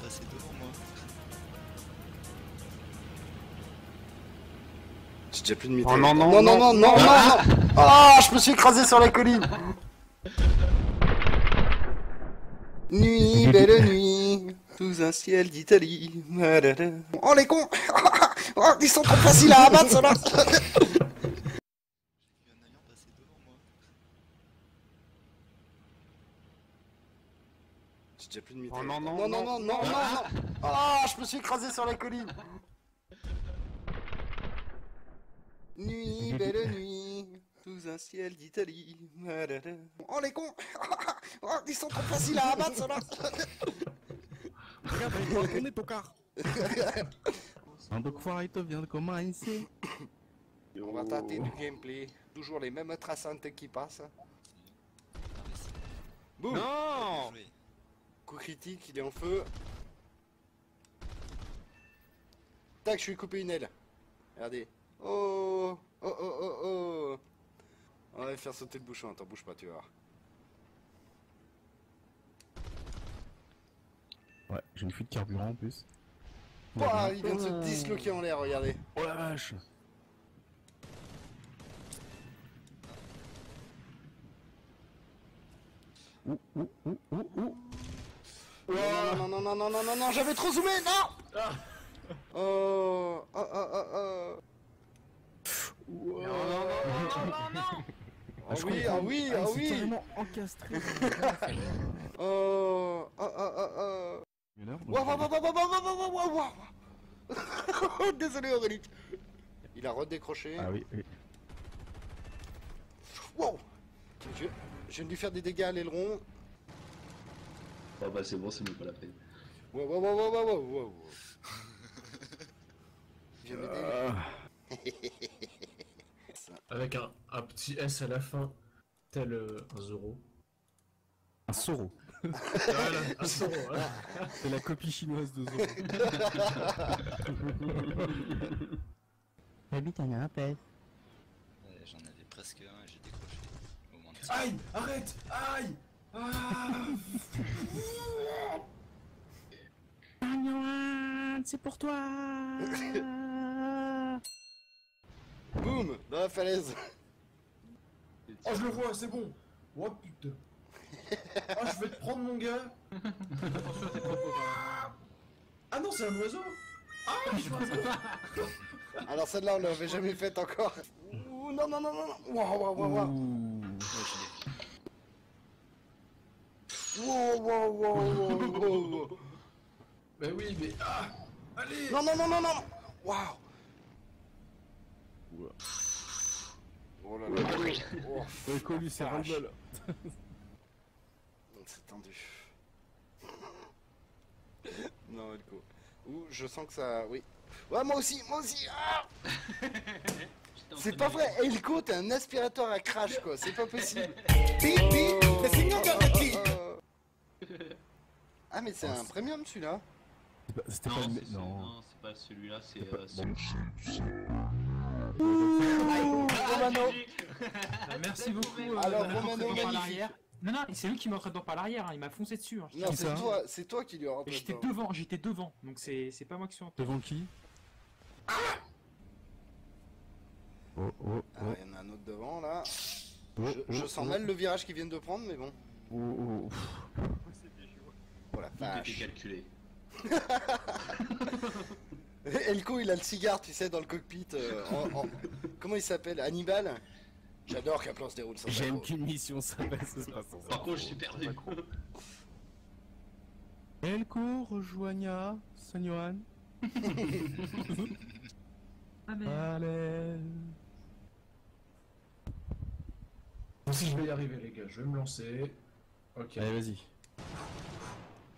passer devant moi. J'ai déjà plus de mitraille. Oh non, non, non, non, non, non, non, non. Ah, je me suis écrasé sur la colline. Nuit, belle nuit, sous un ciel d'Italie. Oh les cons. Oh, ils sont trop faciles à abattre, ceux-là. J'ai déjà plus de mitraille. Oh non, non, non, non, non, non, non, non. Ah, je me suis écrasé sur la colline. Nuit, belle nuit, sous un ciel d'Italie. Oh les cons. Oh, ils sont trop faciles à abattre, ceux-là. Regarde, il va tourner ton car. Un dogfight vient de commencer. On va tâter du gameplay. Toujours les mêmes traçantes qui passent. Boum. Non. Coup critique, il est en feu. Tac, je lui ai coupé une aile. Regardez. Oh, oh, oh, oh, oh. On va faire sauter le bouchon. Attends, bouge pas, tu vas voir. J'ai une fuite de carburant en plus. Pouah, il vient de se disloquer en l'air, regardez. Oh la vache. Ouh. Non, non, non, non, non, non, non, non, j'avais trop zoomé, non. Oh, oh, oh, oh, oh. Non, non, non, non, non, non. Ah oui, ah oui, ah oui. Carrément encastré. Oh, oh, oh, oh, oh. Waouh, waouh, waouh, waouh, waouh, waouh, waouh, waouh, waouh. Désolé Aurélie. Il a redécroché. Ah oui, oui. Wow. Je viens de lui faire des dégâts à l'aileron. Oh bah c'est bon, c'est même pas la peine. Wow, wow, wow, wow, wow, wow, wow. Viens m'aider. Avec un petit S à la fin, tel un Zoro. Un Soro. Voilà, un Zoro, voilà. C'est la copie chinoise de Zoro. Baby, t'en as un pet. Ouais, j'en avais presque un et j'ai décroché. Au moins de Aïe, arrête, aïe. Ah. C'est pour toi. Boum, dans la falaise. Oh, je le vois, c'est bon. Oh putain. Oh, je vais te prendre mon gars. Attention, t'es trop pauvre. Ah non, c'est un oiseau. Ah, je suis un oiseau. Alors celle-là, on l'avait jamais faite encore. Ouh, non, non, non, non, non. Waouh, waouh, waouh, waouh. Wow, wow, wow, wow, wow. Bah oui, mais ah, allez. Non, non, non, non, non. Waouh. Oh là là. Oh, Echo lui c'est vache. ras-le-bol. C'est tendu. Non, Elko. Ouh, je sens que ça... Oui. Ouais, moi aussi, moi aussi. Ah. C'est pas vrai, Elko, t'es un aspirateur à crash, quoi. C'est pas possible. Ah, mais c'est un premium, celui-là. C'était pas Non, le c'est non, c'est pas celui-là, c'est Romano. Merci beaucoup. Alors, de m'avoir Romano, traité par magnifique. l'arrière. Non, non, c'est lui qui m'a traité par l'arrière, hein, il m'a foncé dessus. Hein. Non, ça c'est toi qui lui as Mais remplacé. j'étais devant, donc c'est pas moi qui suis en tête. Devant qui? Oh. Ah, il y en a un autre devant, là. Oh, Je sens mal le virage qu'ils viennent de prendre, mais bon. Oh. Oh la tout était vache. calculé. Elko, il a le cigare, tu sais, dans le cockpit. Comment il s'appelle? Hannibal? J'adore qu'un plan se déroule sans J'aime accro. qu'une mission ça passe pas sans Par contre, je suis perdu. Elko rejoigna Sanyohan. Ah merde. Allez. Si je vais y arriver, les gars, je vais me lancer. Ok. Allez, vas-y.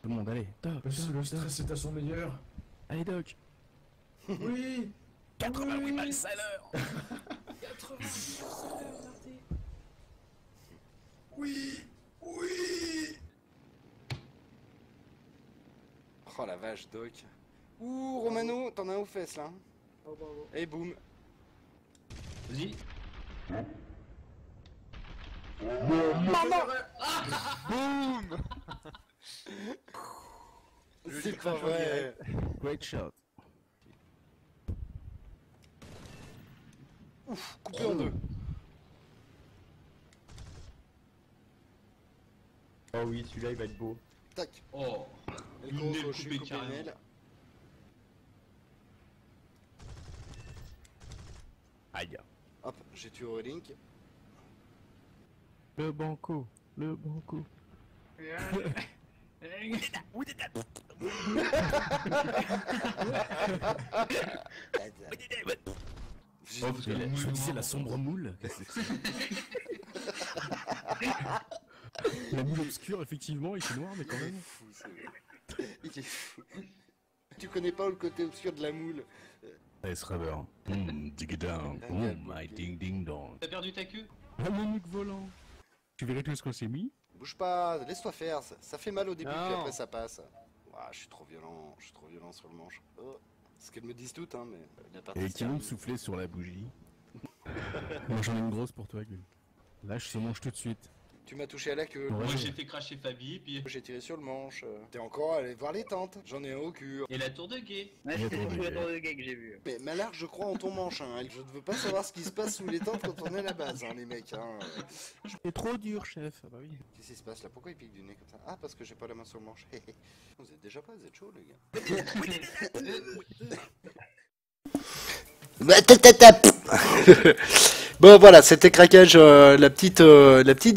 Tout le monde, allez. Top. Le stress est à son meilleur. Allez, Doc. Oui. 88 miles à l'heure. 88. Oui. Oui. Oh la vache, Doc. Ouh, Romano, t'en as un aux fesses, là. Et boum. Vas-y. Boum. C'est pas vrai. Great shot. Ouf, coupé en deux. Oh oui, celui-là il va être beau. Tac. Oh. Elko, Une aile je suis coupée coupé carrément. une aile. Aïe. Hop, j'ai tué Aurélink. Le banco. J'ai- Oh, parce que Je me disais la sombre moule. La moule obscure, effectivement, il fait noir, mais quand Il est même. fou, il est fou. Tu connais pas le côté obscur de la moule. Ice Rubber. Dig it down. My ding ding dong. T'as perdu ta queue? Ah, mon nuque volant. Tu verrais tout ce qu'on s'est mis? Bouge pas, laisse-toi faire. Ça fait mal au début, Non. puis après ça passe. Ouah, je suis trop violent sur le manche. Oh. C'est ce qu'elles me disent toutes, hein, mais la partie Et qui se vont me termine. souffler sur la bougie. Moi j'en ai une grosse pour toi, Gueule. Lâche ce manche tout de suite. Tu m'as touché à la queue. Moi j'ai fait cracher Fabi, puis... J'ai tiré sur le manche. T'es encore allé voir les tentes. J'en ai un au cul. Et la tour de guet. Ouais, c'était surtout la tour de guet que j'ai vu. Mais Malard, je crois en ton manche. Hein. Je ne veux pas savoir ce qui se passe sous les tentes quand on est à la base, hein, les mecs. Hein. C'est trop dur, chef. Ah bah oui. Qu'est-ce qui se passe là? Pourquoi il pique du nez comme ça? Ah, parce que j'ai pas la main sur le manche. Vous êtes déjà pas, vous êtes chaud, les gars. Bon voilà, c'était craquage la petite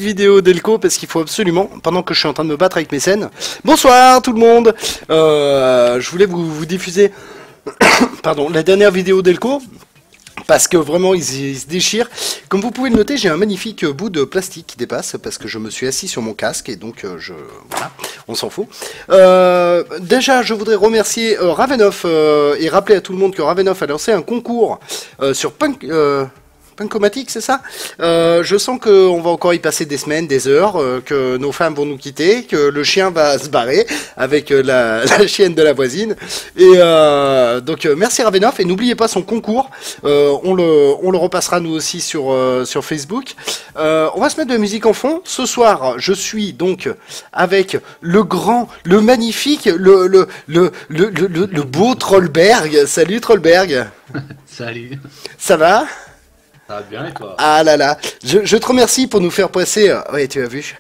vidéo d'Elko parce qu'il faut absolument, pendant que je suis en train de me battre avec mes scènes. Bonsoir tout le monde. Je voulais vous diffuser pardon, la dernière vidéo d'Elko parce que vraiment il se déchire. Comme vous pouvez le noter, j'ai un magnifique bout de plastique qui dépasse parce que je me suis assis sur mon casque et donc voilà, on s'en fout. Déjà, je voudrais remercier Ravenoff et rappeler à tout le monde que Ravenoff a lancé un concours sur Punkomatic, c'est ça? Je sens qu'on va encore y passer des semaines, des heures, que nos femmes vont nous quitter, que le chien va se barrer avec la chienne de la voisine. Et donc merci Ravenoff et n'oubliez pas son concours. On le repassera nous aussi sur Facebook. On va se mettre de la musique en fond. Ce soir, je suis donc avec le grand, le magnifique, le beau Trollberg. Salut Trollberg. Salut. Ça va? Ça va bien et toi? Ah là là, je te remercie pour nous faire passer, ouais tu as vu,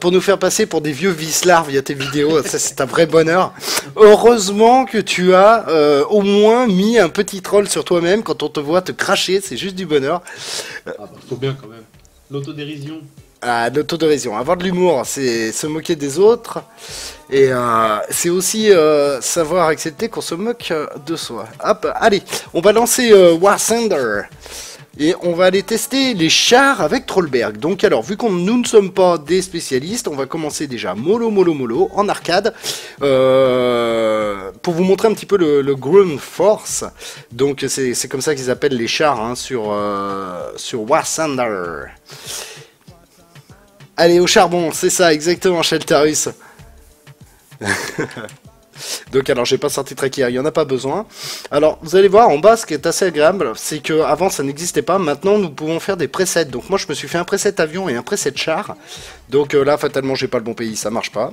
pour nous faire passer pour des vieux vislards via tes vidéos, ça c'est un vrai bonheur. Heureusement que tu as au moins mis un petit troll sur toi-même quand on te voit te cracher, c'est juste du bonheur. Ah bah faut bien quand même, l'autodérision. Ah, l'autodérision, avoir de l'humour, c'est se moquer des autres, et c'est aussi savoir accepter qu'on se moque de soi. Hop, allez, on va lancer War Thunder. Et on va aller tester les chars avec Trollberg. Donc alors, vu que nous ne sommes pas des spécialistes, on va commencer déjà mollo en arcade. Pour vous montrer un petit peu le Ground Force. Donc c'est comme ça qu'ils appellent les chars hein, sur War Thunder. Allez, au charbon, c'est ça, exactement, Shelterus. Donc alors j'ai pas sorti Tracker, il n'y en a pas besoin. Alors vous allez voir en bas ce qui est assez agréable, c'est que avant ça n'existait pas, maintenant nous pouvons faire des presets. Donc moi je me suis fait un preset avion et un preset char. Donc là fatalement j'ai pas le bon pays, ça marche pas.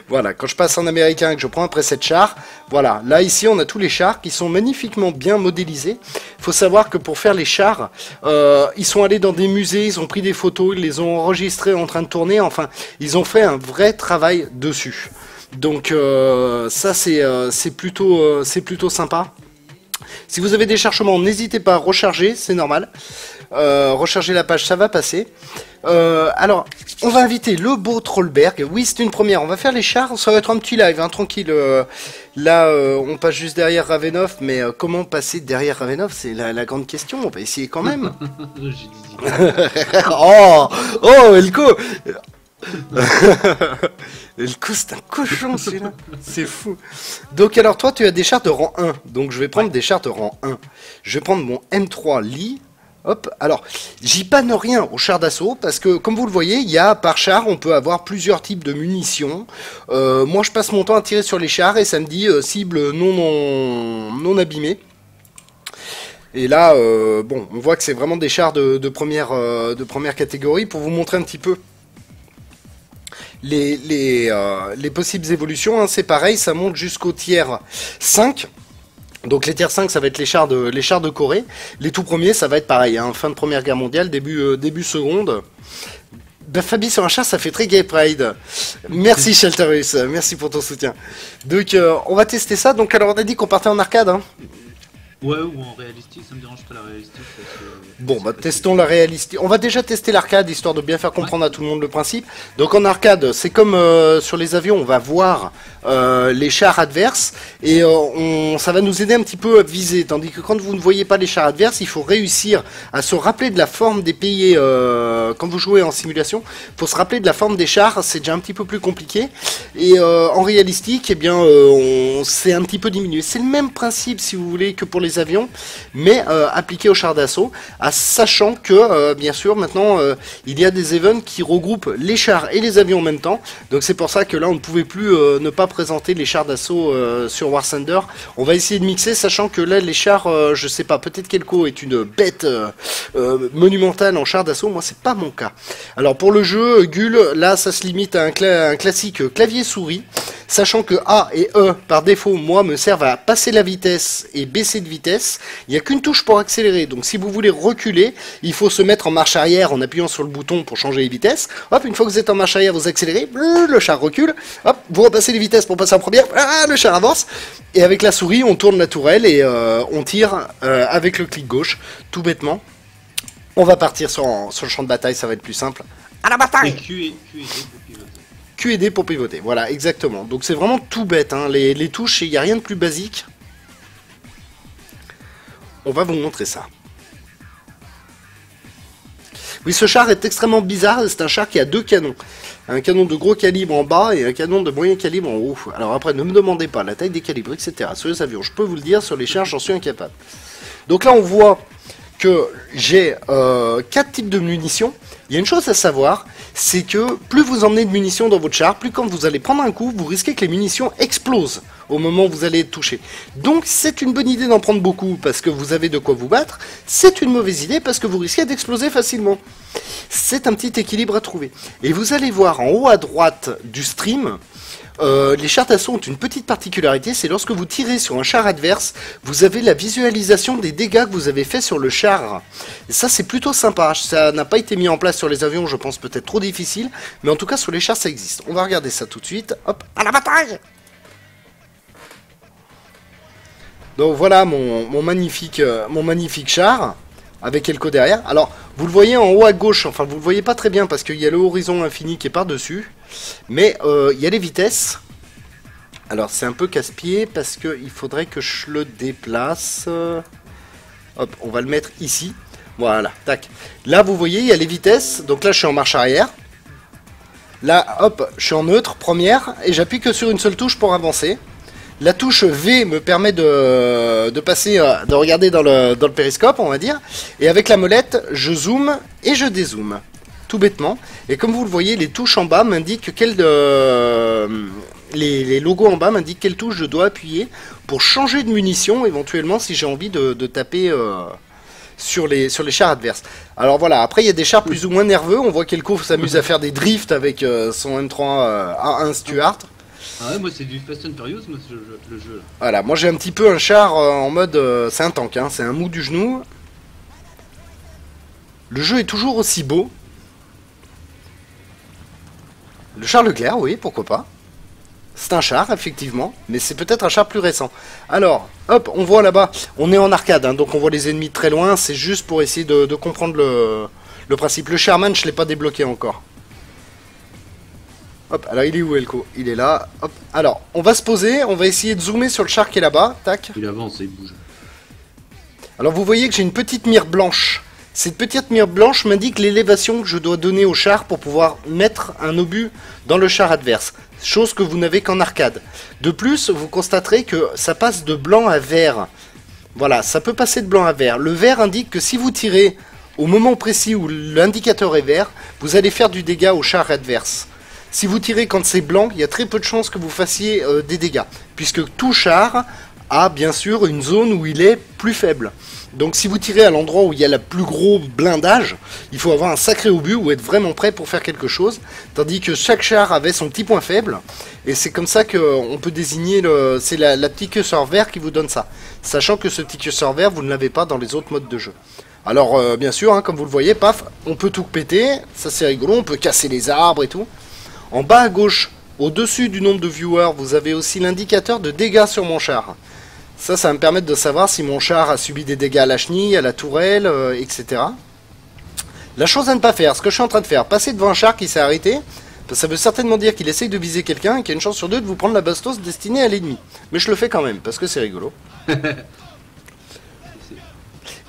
Voilà, quand je passe en américain et que je prends un preset char, voilà, là ici on a tous les chars qui sont magnifiquement bien modélisés. Faut savoir que pour faire les chars, ils sont allés dans des musées, ils ont pris des photos, ils les ont enregistrés en train de tourner, enfin ils ont fait un vrai travail dessus. Donc ça c'est plutôt sympa. Si vous avez des chargements, n'hésitez pas à recharger, c'est normal. Recharger la page, ça va passer. Alors, on va inviter le beau Trollberg. Oui, c'est une première. On va faire les chars. Ça va être un petit live, hein, tranquille. Là, on passe juste derrière Ravenoff, mais comment passer derrière Ravenoff, c'est la grande question. On va essayer quand même. Oh, Elko. Elko, c'est un cochon celui-là. C'est fou. Donc alors toi tu as des chars de rang 1. Donc je vais prendre des chars de rang 1. Je vais prendre mon M3 Lee. Hop, alors j'y panne rien au char d'assaut parce que comme vous le voyez, il y a par char on peut avoir plusieurs types de munitions. Moi je passe mon temps à tirer sur les chars et ça me dit cible non abîmée. Et là, bon, on voit que c'est vraiment des chars de première catégorie pour vous montrer un petit peu les possibles évolutions, hein, c'est pareil, ça monte jusqu'au tiers 5. Donc les tiers 5 ça va être les chars de Corée. Les tout premiers ça va être pareil, hein, fin de première guerre mondiale, début seconde. Ben, Fabi sur un char ça fait très Gay Pride. Merci Shelterus, merci pour ton soutien. Donc on va tester ça, donc alors on a dit qu'on partait en arcade hein. Ouais, ou en réalistique, ça me dérange pas la réalistique. Parce que... Bon, bah testons la réalistique. On va déjà tester l'arcade, histoire de bien faire comprendre à tout le monde le principe. Donc en arcade, c'est comme sur les avions, on va voir les chars adverses, et ça va nous aider un petit peu à viser. Tandis que quand vous ne voyez pas les chars adverses, il faut réussir à se rappeler de la forme des pays. Quand vous jouez en simulation, il faut se rappeler de la forme des chars, c'est déjà un petit peu plus compliqué. Et en réalistique, eh bien, c'est un petit peu diminué. C'est le même principe, si vous voulez, que pour les les avions, mais appliqué aux chars d'assaut, sachant que, bien sûr, maintenant, il y a des events qui regroupent les chars et les avions en même temps. Donc c'est pour ça que là, on ne pouvait plus ne pas présenter les chars d'assaut sur War Thunder. On va essayer de mixer, sachant que là, les chars, je sais pas, peut-être qu'Elko est une bête monumentale en chars d'assaut. Moi, c'est pas mon cas. Alors pour le jeu, Gull, là, ça se limite à un classique clavier-souris. Sachant que A et E, par défaut, moi, me servent à passer la vitesse et baisser de vitesse. Il n'y a qu'une touche pour accélérer. Donc, si vous voulez reculer, il faut se mettre en marche arrière en appuyant sur le bouton pour changer les vitesses. Hop, une fois que vous êtes en marche arrière, vous accélérez. Le char recule. Hop, vous repassez les vitesses pour passer en première. Le char avance. Et avec la souris, on tourne la tourelle et on tire avec le clic gauche, tout bêtement. On va partir sur le champ de bataille, ça va être plus simple. À la bataille! Q et D pour pivoter, voilà, exactement. Donc c'est vraiment tout bête, hein. Les touches, il n'y a rien de plus basique. On va vous montrer ça. Oui, ce char est extrêmement bizarre, c'est un char qui a deux canons. Un canon de gros calibre en bas et un canon de moyen calibre en haut. Alors après, ne me demandez pas la taille des calibres, etc. Sur les avions, je peux vous le dire, sur les chars, j'en suis incapable. Donc là, on voit que j'ai 4 types de munitions. Il y a une chose à savoir, c'est que plus vous emmenez de munitions dans votre char, plus quand vous allez prendre un coup, vous risquez que les munitions explosent au moment où vous allez être touché. Donc c'est une bonne idée d'en prendre beaucoup parce que vous avez de quoi vous battre. C'est une mauvaise idée parce que vous risquez d'exploser facilement. C'est un petit équilibre à trouver. Et vous allez voir en haut à droite du stream, les chars d'assaut ont une petite particularité, c'est lorsque vous tirez sur un char adverse, vous avez la visualisation des dégâts que vous avez fait sur le char. Et ça c'est plutôt sympa, ça n'a pas été mis en place sur les avions, je pense peut-être trop difficile, mais en tout cas sur les chars ça existe. On va regarder ça tout de suite, hop, à la bataille! Donc voilà mon magnifique char, avec Elko derrière. Alors, vous le voyez en haut à gauche, enfin vous le voyez pas très bien parce qu'il y a le horizon infini qui est par-dessus. Mais il y a les vitesses. Alors c'est un peu casse-pied parce qu'il faudrait que je le déplace. Hop, on va le mettre ici. Voilà, tac. Là vous voyez, il y a les vitesses. Donc là je suis en marche arrière. Là, hop, je suis en neutre, première. Et j'appuie que sur une seule touche pour avancer. La touche V me permet de passer, de regarder dans le périscope, on va dire. Et avec la molette, je zoome et je dézoome. Tout bêtement. Et comme vous le voyez, les touches en bas m'indiquent les logos en bas m'indiquent quelle touche je dois appuyer pour changer de munition, éventuellement, si j'ai envie de taper sur les chars adverses. Alors voilà, après il y a des chars plus ou moins nerveux. On voit qu'Elko s'amuse à faire des drifts avec son M3 A1 Stuart. Ah ouais, moi c'est du Fast and Furious, moi, le jeu là. Voilà, moi j'ai un petit peu un char en mode... c'est un tank, hein, c'est un mou du genou. Le jeu est toujours aussi beau. Le char Leclerc, oui, pourquoi pas. C'est un char, effectivement, mais c'est peut-être un char plus récent. Alors, hop, on voit là-bas, on est en arcade, hein, donc on voit les ennemis de très loin, c'est juste pour essayer de comprendre le principe. Le Sherman, je ne l'ai pas débloqué encore. Hop, alors il est où Elko? Il est là, hop. Alors, on va se poser, on va essayer de zoomer sur le char qui est là-bas, tac. Il avance, il bouge. Alors vous voyez que j'ai une petite mire blanche. Cette petite mire blanche m'indique l'élévation que je dois donner au char pour pouvoir mettre un obus dans le char adverse. Chose que vous n'avez qu'en arcade. De plus, vous constaterez que ça passe de blanc à vert. Voilà, ça peut passer de blanc à vert. Le vert indique que si vous tirez au moment précis où l'indicateur est vert, vous allez faire du dégât au char adverse. Si vous tirez quand c'est blanc, il y a très peu de chances que vous fassiez des dégâts. Puisque tout char a bien sûr une zone où il est plus faible. Donc si vous tirez à l'endroit où il y a le plus gros blindage, il faut avoir un sacré obus ou être vraiment prêt pour faire quelque chose. Tandis que chaque char avait son petit point faible. Et c'est comme ça qu'on peut désigner, c'est la petite curseur vert qui vous donne ça. Sachant que ce petit curseur vert, vous ne l'avez pas dans les autres modes de jeu. Alors bien sûr, hein, comme vous le voyez, paf, on peut tout péter. Ça c'est rigolo, on peut casser les arbres et tout. En bas à gauche, au-dessus du nombre de viewers, vous avez aussi l'indicateur de dégâts sur mon char. Ça va me permettre de savoir si mon char a subi des dégâts à la chenille, à la tourelle, etc. La chose à ne pas faire, ce que je suis en train de faire, passer devant un char qui s'est arrêté, ça veut certainement dire qu'il essaye de viser quelqu'un et qu'il y a une chance sur deux de vous prendre la bastos destinée à l'ennemi. Mais je le fais quand même, parce que c'est rigolo.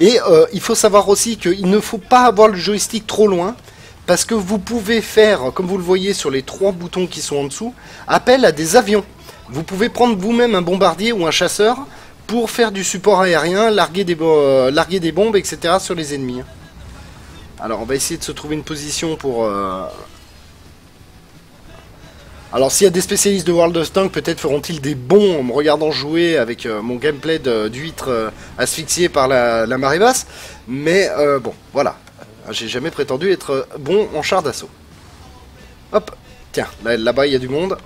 Et il faut savoir aussi qu'il ne faut pas avoir le joystick trop loin, parce que vous pouvez faire, comme vous le voyez sur les 3 boutons qui sont en dessous, appel à des avions. Vous pouvez prendre vous-même un bombardier ou un chasseur pour faire du support aérien, larguer des bombes, etc. sur les ennemis. Alors on va essayer de se trouver une position pour... Alors s'il y a des spécialistes de World of Tanks, peut-être feront-ils des bons en me regardant jouer avec mon gameplay d'huître asphyxié par la marée basse. Mais bon, voilà. J'ai jamais prétendu être bon en char d'assaut. Hop, tiens, là-bas il y a du monde.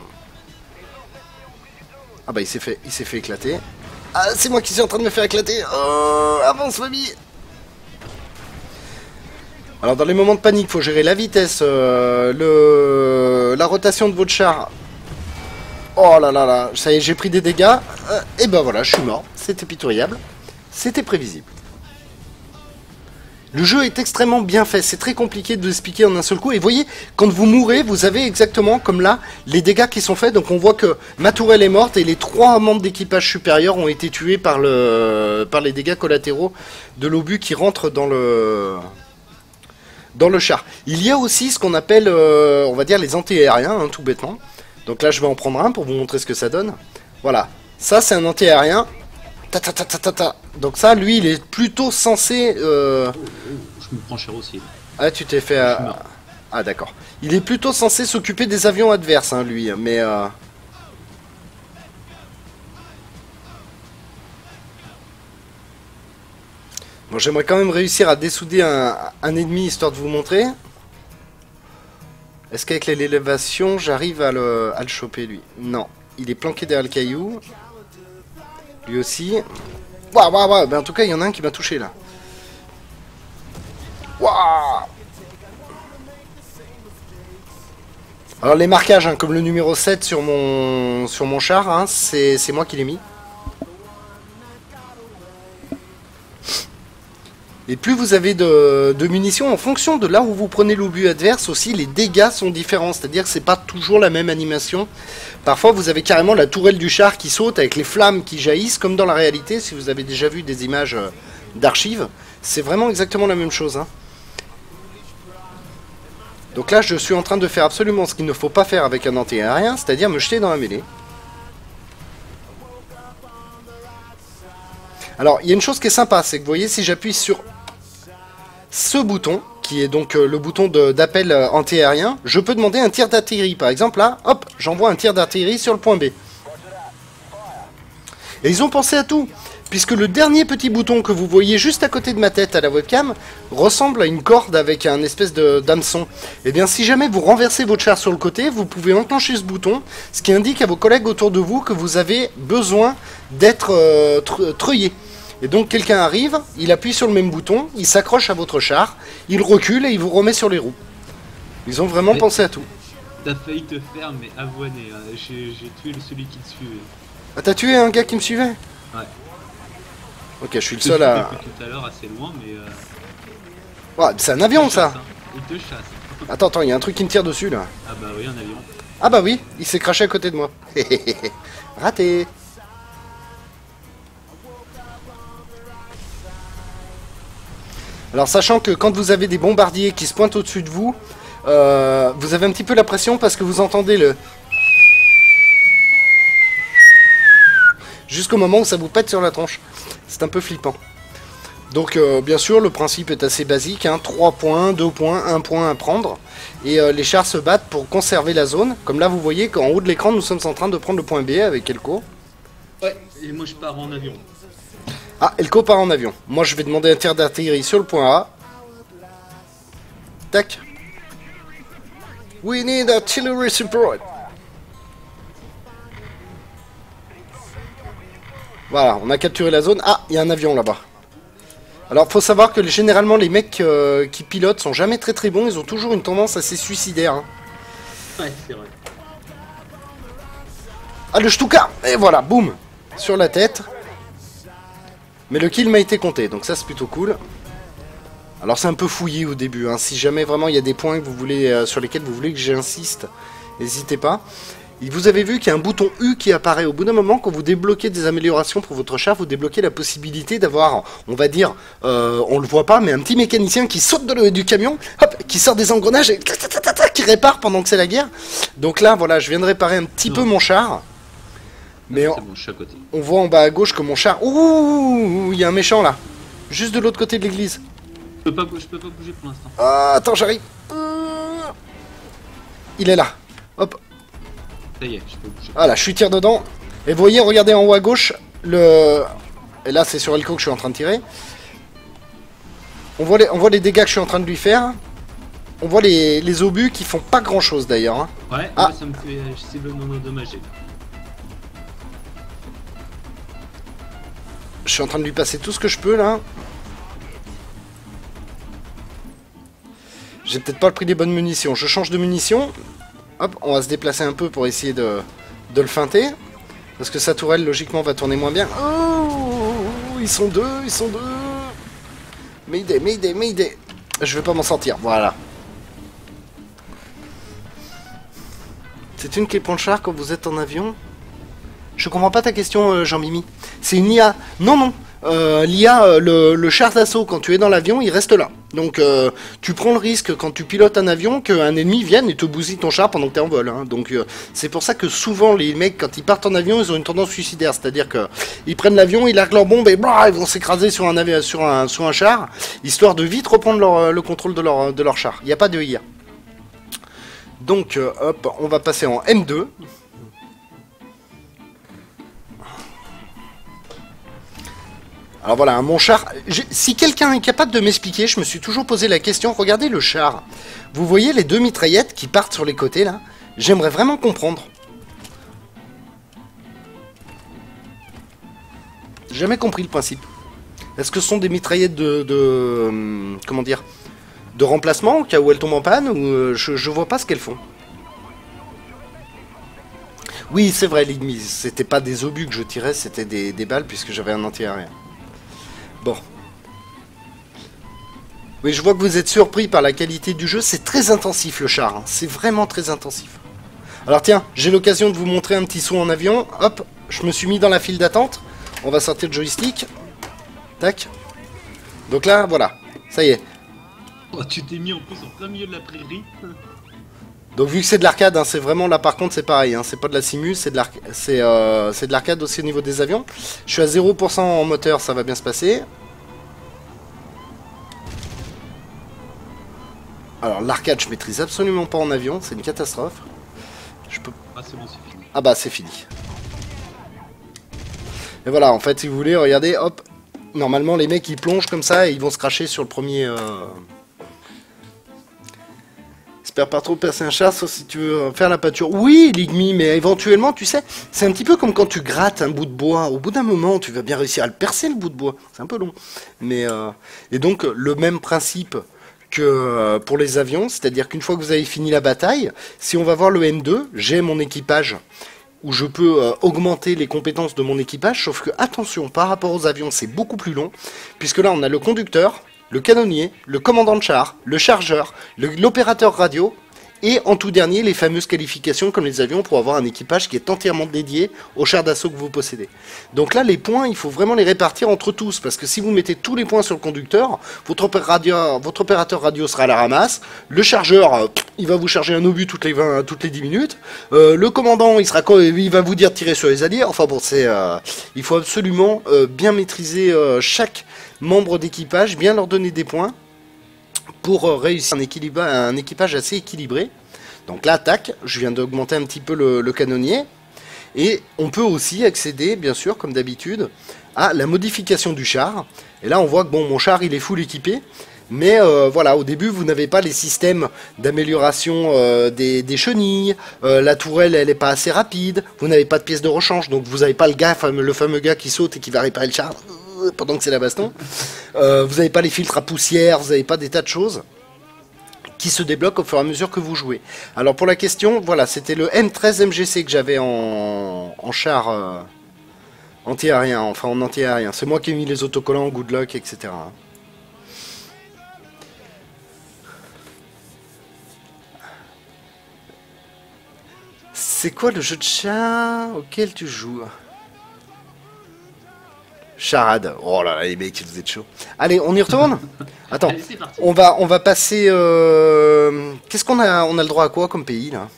Ah bah il s'est fait éclater. Ah c'est moi qui suis en train de me faire éclater. Oh, avance famille. Alors dans les moments de panique, faut gérer la vitesse, la rotation de votre char. Oh là là là, ça y est, j'ai pris des dégâts. Et ben voilà, je suis mort. C'était pitoyable. C'était prévisible. Le jeu est extrêmement bien fait, c'est très compliqué de l'expliquer en un seul coup. Et vous voyez, quand vous mourrez, vous avez exactement comme là les dégâts qui sont faits. Donc on voit que ma tourelle est morte et les 3 membres d'équipage supérieur ont été tués par les dégâts collatéraux de l'obus qui rentre dans le char. Il y a aussi ce qu'on appelle, on va dire, les anti-aériens, hein, tout bêtement. Donc là je vais en prendre un pour vous montrer ce que ça donne. Voilà, ça c'est un anti-aérien. Donc ça, lui, il est plutôt censé... Je me prends cher aussi. Ah, tu t'es fait... Ah, d'accord. Il est plutôt censé s'occuper des avions adverses, hein, lui. Mais... Bon, j'aimerais quand même réussir à dessouder un ennemi, histoire de vous montrer. Est-ce qu'avec l'élévation, j'arrive à le choper, lui? Non. Il est planqué derrière le caillou. Lui aussi. Waouh, ben en tout cas, il y en a un qui m'a touché là. Waouh. Alors les marquages, hein, comme le numéro 7 sur mon char, hein, c'est moi qui l'ai mis. Et plus vous avez de munitions, en fonction de là où vous prenez l'obus adverse aussi, les dégâts sont différents. C'est-à-dire que c'est pas toujours la même animation. Parfois vous avez carrément la tourelle du char qui saute avec les flammes qui jaillissent, comme dans la réalité, si vous avez déjà vu des images d'archives. C'est vraiment exactement la même chose. Hein. Donc là je suis en train de faire absolument ce qu'il ne faut pas faire avec un anti-aérien, c'est-à-dire me jeter dans la mêlée. Alors il y a une chose qui est sympa, c'est que vous voyez, si j'appuie sur ce bouton, qui est donc le bouton d'appel anti-aérien, je peux demander un tir d'artillerie. Par exemple, là, hop, j'envoie un tir d'artillerie sur le point B. Et ils ont pensé à tout, puisque le dernier petit bouton que vous voyez juste à côté de ma tête à la webcam ressemble à une corde avec un espèce d'hameçon. Et bien, si jamais vous renversez votre char sur le côté, vous pouvez enclencher ce bouton, ce qui indique à vos collègues autour de vous que vous avez besoin d'être treuillé. Et donc quelqu'un arrive, il appuie sur le même bouton, il s'accroche à votre char, il recule et il vous remet sur les roues. Ils ont vraiment pensé à tout. T'as failli te faire, mais avoiner, hein. J'ai tué celui qui te suivait. Ah, t'as tué un gars qui me suivait? Ouais. Ok, je suis le seul à... tout à l'heure assez loin, mais... Ouais, c'est un avion ça. Hein. Il te chasse. Attends, il y a un truc qui me tire dessus là. Ah bah oui, un avion. Ah bah oui, il s'est craché à côté de moi. Raté. Alors sachant que quand vous avez des bombardiers qui se pointent au-dessus de vous, vous avez un petit peu la pression parce que vous entendez le... jusqu'au moment où ça vous pète sur la tronche. C'est un peu flippant. Donc bien sûr le principe est assez basique, hein, 3 points, 2 points, 1 point à prendre. Et les chars se battent pour conserver la zone. Comme là vous voyez qu'en haut de l'écran nous sommes en train de prendre le point B avec Elko. Ouais, et moi je pars en avion. Ah, Elko part en avion. Moi je vais demander un tir d'artillerie sur le point A. Tac. We need artillery support. Voilà, on a capturé la zone. Ah, il y a un avion là-bas. Alors faut savoir que généralement les mecs qui pilotent sont jamais très bons. Ils ont toujours une tendance assez suicidaire. Hein. Ouais, c'est vrai. Ah, le Stuka. Et voilà, boum. Sur la tête. Mais le kill m'a été compté, donc ça c'est plutôt cool. Alors c'est un peu fouillé au début, hein. Si jamais vraiment il y a des points que vous voulez, sur lesquels vous voulez que j'insiste, n'hésitez pas. Et vous avez vu qu'il y a un bouton U qui apparaît au bout d'un moment. Quand vous débloquez des améliorations pour votre char, vous débloquez la possibilité d'avoir, on va dire, on le voit pas, mais un petit mécanicien qui saute du camion, hop, qui sort des engrenages et qui répare pendant que c'est la guerre. Donc là, voilà, je viens de réparer un petit peu mon char. Mais C'est bon, je suis à côté. on voit en bas à gauche que mon char... Ouh, il y a un méchant là. Juste de l'autre côté de l'église. Je peux pas bouger pour l'instant. Ah, attends, j'arrive. Il est là. Hop. Ça y est, je peux bouger. Voilà, je suis tire dedans. Et vous voyez, regardez en haut à gauche, le... Et là, c'est sur Elko que je suis en train de tirer. On voit les dégâts que je suis en train de lui faire. On voit les obus qui font pas grand chose d'ailleurs. Hein. Ouais, Ah. moi, ça me fait sensiblement endommager. Je suis en train de lui passer tout ce que je peux là. J'ai peut-être pas le prix des bonnes munitions. Je change de munitions. Hop, on va se déplacer un peu pour essayer de le feinter. Parce que sa tourelle, logiquement, va tourner moins bien. Oh, ils sont deux. Mayday. Je vais pas m'en sortir, voilà. C'est une qui prend le char quand vous êtes en avion. Je comprends pas ta question, Jean-Mimi. C'est une IA. Non. L'IA, le char d'assaut, quand tu es dans l'avion, il reste là. Donc, tu prends le risque, quand tu pilotes un avion, qu'un ennemi vienne et te bousille ton char pendant que tu es en vol. Hein. Donc, c'est pour ça que souvent, les mecs, quand ils partent en avion, ils ont une tendance suicidaire. C'est-à-dire que ils prennent l'avion, ils larguent leur bombe et ils vont s'écraser sur un char, histoire de vite reprendre le contrôle de leur char. Il n'y a pas de IA. Donc, hop, on va passer en M2. Alors voilà, mon char... Si quelqu'un est capable de m'expliquer, je me suis toujours posé la question, regardez le char. Vous voyez les deux mitraillettes qui partent sur les côtés là? J'aimerais vraiment comprendre. J'ai jamais compris le principe. Est-ce que ce sont des mitraillettes comment dire, de remplacement, au cas où elles tombent en panne, ou je vois pas ce qu'elles font. Oui, c'est vrai, l'ennemi, c'était pas des obus que je tirais, c'était des balles, puisque j'avais un anti-aérien. Bon. Oui, je vois que vous êtes surpris par la qualité du jeu, c'est très intensif le char, hein. C'est vraiment très intensif. Alors tiens, j'ai l'occasion de vous montrer un petit saut en avion, hop, je me suis mis dans la file d'attente, on va sortir le joystick, tac. Donc là, voilà, ça y est. Oh, tu t'es mis en plus en plein milieu de la prairie. Donc vu que c'est de l'arcade, hein, c'est vraiment là par contre c'est pareil, hein, c'est pas de la simu, c'est de l'arcade aussi au niveau des avions. Je suis à 0% en moteur, ça va bien se passer. Alors l'arcade je maîtrise absolument pas en avion, c'est une catastrophe. Je peux... Ah c'est bon, c'est fini. Ah bah c'est fini. Et voilà, en fait si vous voulez, regardez, hop, normalement les mecs ils plongent comme ça et ils vont se cracher sur le premier... J'espère pas trop percer un char, sauf si tu veux faire la pâture. Oui, Ligmi, mais éventuellement, tu sais, c'est un petit peu comme quand tu grattes un bout de bois. Au bout d'un moment, tu vas bien réussir à le percer, le bout de bois. C'est un peu long. Mais, et donc, le même principe que pour les avions, c'est-à-dire qu'une fois que vous avez fini la bataille, si on va voir le N2, j'ai mon équipage où je peux augmenter les compétences de mon équipage, sauf que, attention, par rapport aux avions, c'est beaucoup plus long, puisque là, on a le conducteur, le canonnier, le commandant de char, le chargeur, l'opérateur radio, et en tout dernier, les fameuses qualifications comme les avions pour avoir un équipage qui est entièrement dédié au char d'assaut que vous possédez. Donc là, les points, il faut vraiment les répartir entre tous, parce que si vous mettez tous les points sur le conducteur, votre opérateur radio sera à la ramasse, le chargeur, il va vous charger un obus toutes les 10 minutes, le commandant, il va vous dire de tirer sur les alliés, enfin bon, il faut absolument bien maîtriser chaque membre d'équipage, bien leur donner des points pour réussir un équipage assez équilibré. Donc là, tac, je viens d'augmenter un petit peu le canonnier. Et on peut aussi accéder, bien sûr, comme d'habitude, à la modification du char. Et là, on voit que bon, mon char, il est full équipé. Mais voilà, au début, vous n'avez pas les systèmes d'amélioration des chenilles. La tourelle, elle n'est pas assez rapide. Vous n'avez pas de pièces de rechange. Donc vous n'avez pas le fameux gars qui saute et qui va réparer le char pendant que c'est la baston. Vous n'avez pas les filtres à poussière, vous n'avez pas des tas de choses qui se débloquent au fur et à mesure que vous jouez. Alors pour la question, voilà, c'était le M13 MGC que j'avais en char anti-aérien, enfin en anti-aérien. C'est moi qui ai mis les autocollants, good luck, etc. C'est quoi le jeu de chat auquel tu joues? Charade. Oh là là, les mecs, vous êtes chaud. Allez, on y retourne. Attends, Allez, c'est parti. on va passer... Qu'est-ce qu'on a? On a le droit à quoi comme pays, là?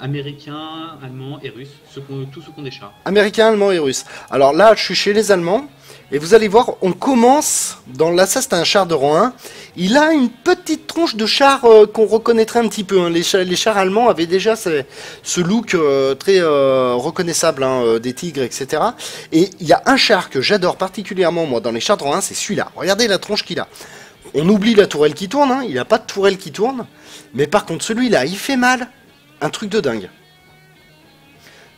américains, allemands et russes, tous ceux qui ont des chars. Américains, allemands et russes. Alors là, je suis chez les Allemands. Et vous allez voir, on commence, là ça c'est un char de rang 1, il a une petite tronche de char qu'on reconnaîtrait un petit peu. Hein. Les chars allemands avaient déjà ce look très reconnaissable, hein, des tigres, etc. Et il y a un char que j'adore particulièrement, moi, dans les chars de rang 1, c'est celui-là. Regardez la tronche qu'il a. On oublie la tourelle qui tourne, hein. Il n'a pas de tourelle qui tourne. Mais par contre, celui-là, il fait mal. Un truc de dingue.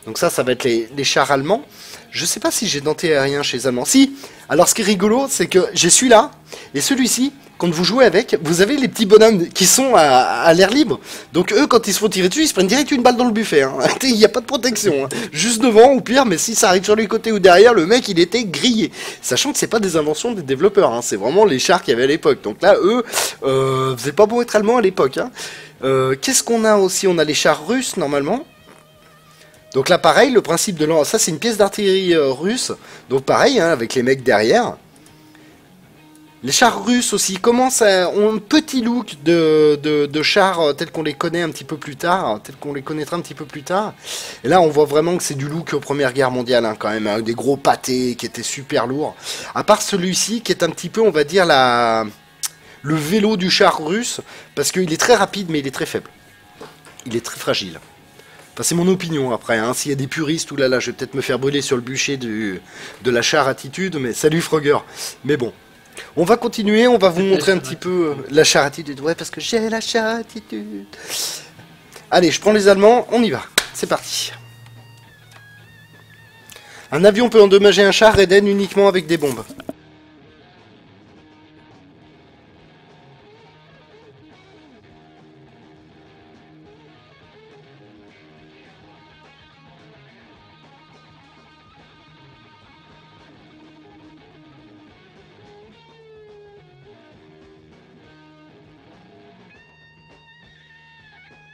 Donc ça va être les chars allemands. Je sais pas si j'ai d'anti-aérien chez les Allemands. Si. Alors ce qui est rigolo, c'est que j'ai celui-là et celui-ci. Quand vous jouez avec, vous avez les petits bonhommes qui sont à l'air libre. Donc eux, quand ils se font tirer dessus, ils se prennent direct une balle dans le buffet. Hein. Il n'y a pas de protection. Hein. Juste devant ou pire, mais si ça arrive sur les côtés ou derrière, le mec il était grillé. Sachant que c'est pas des inventions des développeurs. Hein. C'est vraiment les chars qu'il y avait à l'époque. Donc là, eux, c'est pas beau être allemand à l'époque. Hein. Qu'est-ce qu'on a aussi? On a les chars russes normalement. Donc là, pareil, le principe de ça c'est une pièce d'artillerie russe. Donc pareil, hein, avec les mecs derrière. Les chars russes aussi ont un petit look de chars tels qu'on les connaît un petit peu plus tard, tels qu'on les connaîtra un petit peu plus tard. Et là, on voit vraiment que c'est du look Première Guerre mondiale, hein, quand même, avec des gros pâtés qui étaient super lourds. À part celui-ci, qui est un petit peu, on va dire, le vélo du char russe, parce qu'il est très rapide, mais il est très faible. Il est très fragile. Enfin, c'est mon opinion après, hein. S'il y a des puristes, oulala, je vais peut-être me faire brûler sur le bûcher de la char attitude, mais salut Frogger. Mais bon, on va continuer, on va vous montrer un petit peu la char attitude. Ouais, parce que j'ai la char attitude. Allez, je prends les Allemands, on y va, c'est parti. Un avion peut endommager un char Eden uniquement avec des bombes.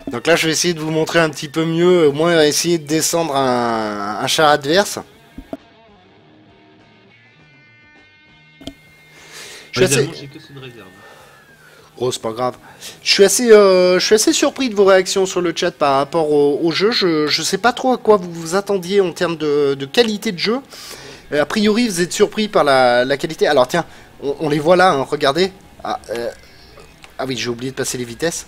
Donc là, je vais essayer de vous montrer un petit peu mieux, au moins essayer de descendre un char adverse. Je suis assez... j'ai que ceux de réserve. Oh, c'est pas grave. Je suis assez surpris de vos réactions sur le chat par rapport au jeu. Je sais pas trop à quoi vous vous attendiez en termes de qualité de jeu. A priori, vous êtes surpris par la qualité. Alors tiens, on les voit là, hein, regardez. Ah oui, j'ai oublié de passer les vitesses.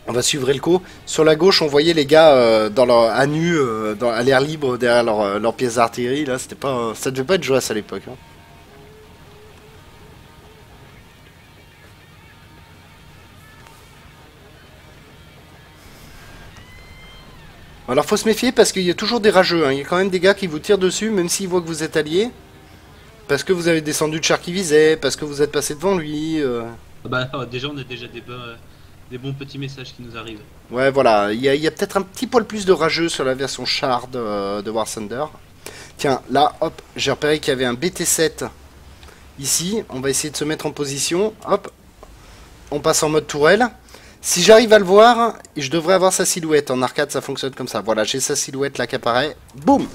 On va suivre Elko. Sur la gauche, on voyait les gars à nu, à l'air libre, derrière leur pièce d'artillerie. Là, c'était pas, ça devait pas être joué à l'époque. Hein. Alors, faut se méfier parce qu'il y a toujours des rageux. Hein. Il y a quand même des gars qui vous tirent dessus, même s'ils voient que vous êtes alliés. Parce que vous avez descendu de char qui visait, parce que vous êtes passé devant lui. Bah, déjà, on a déjà des bons petits messages qui nous arrivent. Ouais, voilà, il y a peut-être un petit poil plus de rageux sur la version char de War Thunder. Tiens, là, hop, j'ai repéré qu'il y avait un BT-7 ici. On va essayer de se mettre en position. Hop, on passe en mode tourelle. Si j'arrive à le voir, je devrais avoir sa silhouette. En arcade, ça fonctionne comme ça. Voilà, j'ai sa silhouette là qui apparaît. Boum!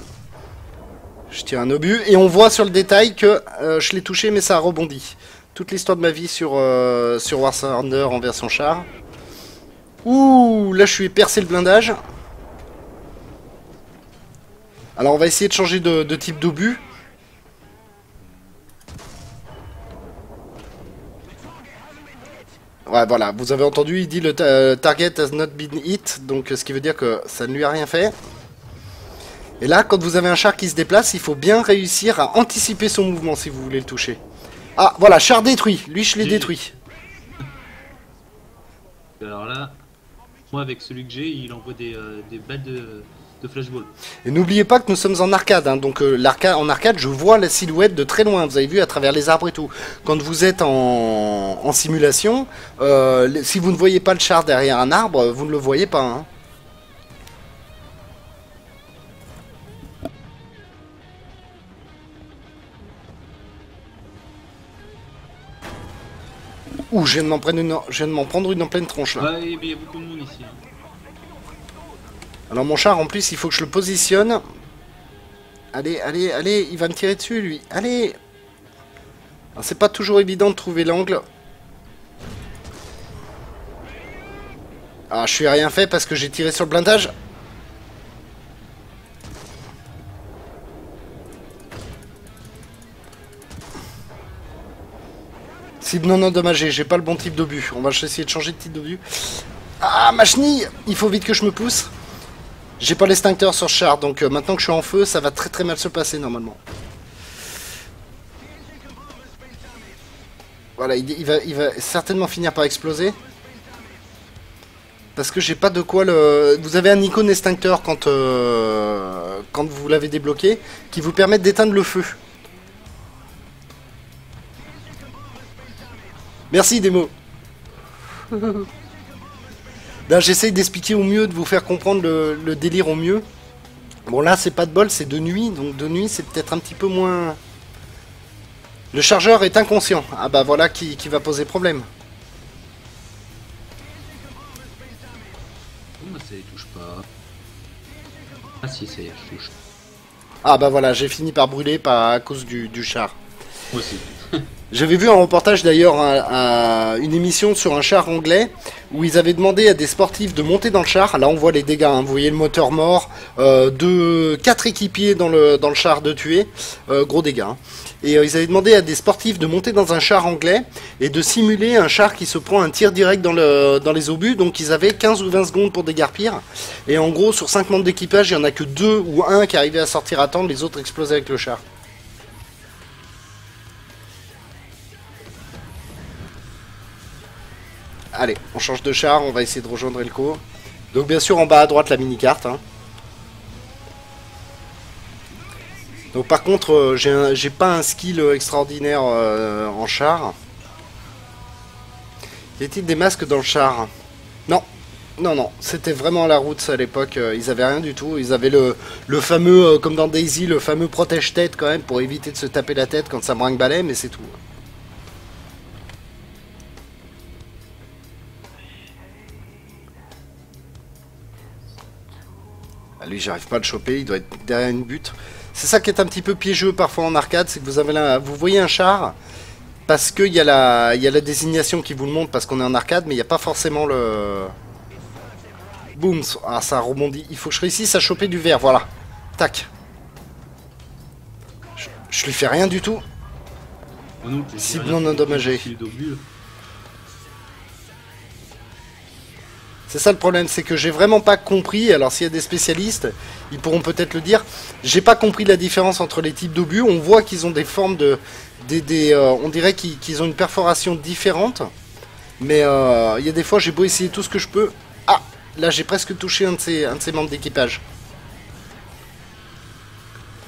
Je tire un obus et on voit sur le détail que je l'ai touché, mais ça a rebondi. Toute l'histoire de ma vie sur War Thunder en version char. Ouh, là je suis percé le blindage. Alors on va essayer de changer de type d'obus. Ouais, voilà, vous avez entendu, il dit le target has not been hit, donc ce qui veut dire que ça ne lui a rien fait. Et là, quand vous avez un char qui se déplace, il faut bien réussir à anticiper son mouvement si vous voulez le toucher. Ah, voilà, char détruit. Lui, je l'ai détruit. Alors là, moi avec celui que j'ai, il envoie des balles de flashball. Et n'oubliez pas que nous sommes en arcade, hein, donc en arcade, je vois la silhouette de très loin, vous avez vu, à travers les arbres et tout. Quand vous êtes en simulation, si vous ne voyez pas le char derrière un arbre, vous ne le voyez pas. Hein. Ouh, je viens de m'en prendre une en pleine tronche là. Ouais, mais il y a beaucoup de monde ici. Hein. Alors mon char en plus il faut que je le positionne. Allez, allez, allez, il va me tirer dessus lui. Allez. C'est pas toujours évident de trouver l'angle. Ah, je suis rien fait parce que j'ai tiré sur le blindage. Cible non endommagée, j'ai pas le bon type d'obus. On va essayer de changer de type d'obus. Ah, ma chenille! Il faut vite que je me pousse. J'ai pas l'extincteur sur ce char, donc maintenant que je suis en feu, ça va très mal se passer normalement. Voilà, il va certainement finir par exploser. Parce que j'ai pas de quoi le... Vous avez un icône extincteur quand vous l'avez débloqué, qui vous permet d'éteindre le feu. Merci Demo. J'essaye d'expliquer au mieux, de vous faire comprendre le délire au mieux. Bon là c'est pas de bol, c'est de nuit, donc de nuit c'est peut-être un petit peu moins... Le chargeur est inconscient. Ah bah voilà qui va poser problème. Moi ça les touche pas. Ah si, ça y est, je touche. Ah bah voilà, j'ai fini par brûler à cause du char. Moi aussi. J'avais vu un reportage d'ailleurs à une émission sur un char anglais où ils avaient demandé à des sportifs de monter dans le char. Là on voit les dégâts, hein. Vous voyez le moteur mort, 4 équipiers dans le char de tués, gros dégâts. Hein. Et ils avaient demandé à des sportifs de monter dans un char anglais et de simuler un char qui se prend un tir direct dans les obus. Donc ils avaient 15 ou 20 secondes pour dégarpir. Et en gros sur 5 membres d'équipage, il n'y en a que 2 ou 1 qui arrivaient à sortir à temps, les autres explosaient avec le char. Allez, on change de char, on va essayer de rejoindre Elko. Donc bien sûr en bas à droite la mini-carte. Hein. Donc par contre, j'ai pas un skill extraordinaire en char. Y a-t-il des masques dans le char? Non. Non, c'était vraiment à la route à l'époque, ils avaient rien du tout. Ils avaient le fameux, comme dans Daisy, le fameux protège-tête quand même pour éviter de se taper la tête quand ça brinque-balait, mais c'est tout. Lui, j'arrive pas à le choper, il doit être derrière une butte. C'est ça qui est un petit peu piégeux parfois en arcade, c'est que vous voyez un char, parce qu'il y a la désignation qui vous le montre, parce qu'on est en arcade, mais il n'y a pas forcément le... Boum, ah ça rebondit. Il faut que je réussisse à choper du verre, voilà. Tac. Je lui fais rien du tout. Cible non endommagée. C'est ça le problème, c'est que j'ai vraiment pas compris, alors s'il y a des spécialistes, ils pourront peut-être le dire, j'ai pas compris la différence entre les types d'obus, on voit qu'ils ont des formes de... on dirait qu'ils ont une perforation différente, mais il y a des fois j'ai beau essayer tout ce que je peux... Ah, là j'ai presque touché un de ces membres d'équipage.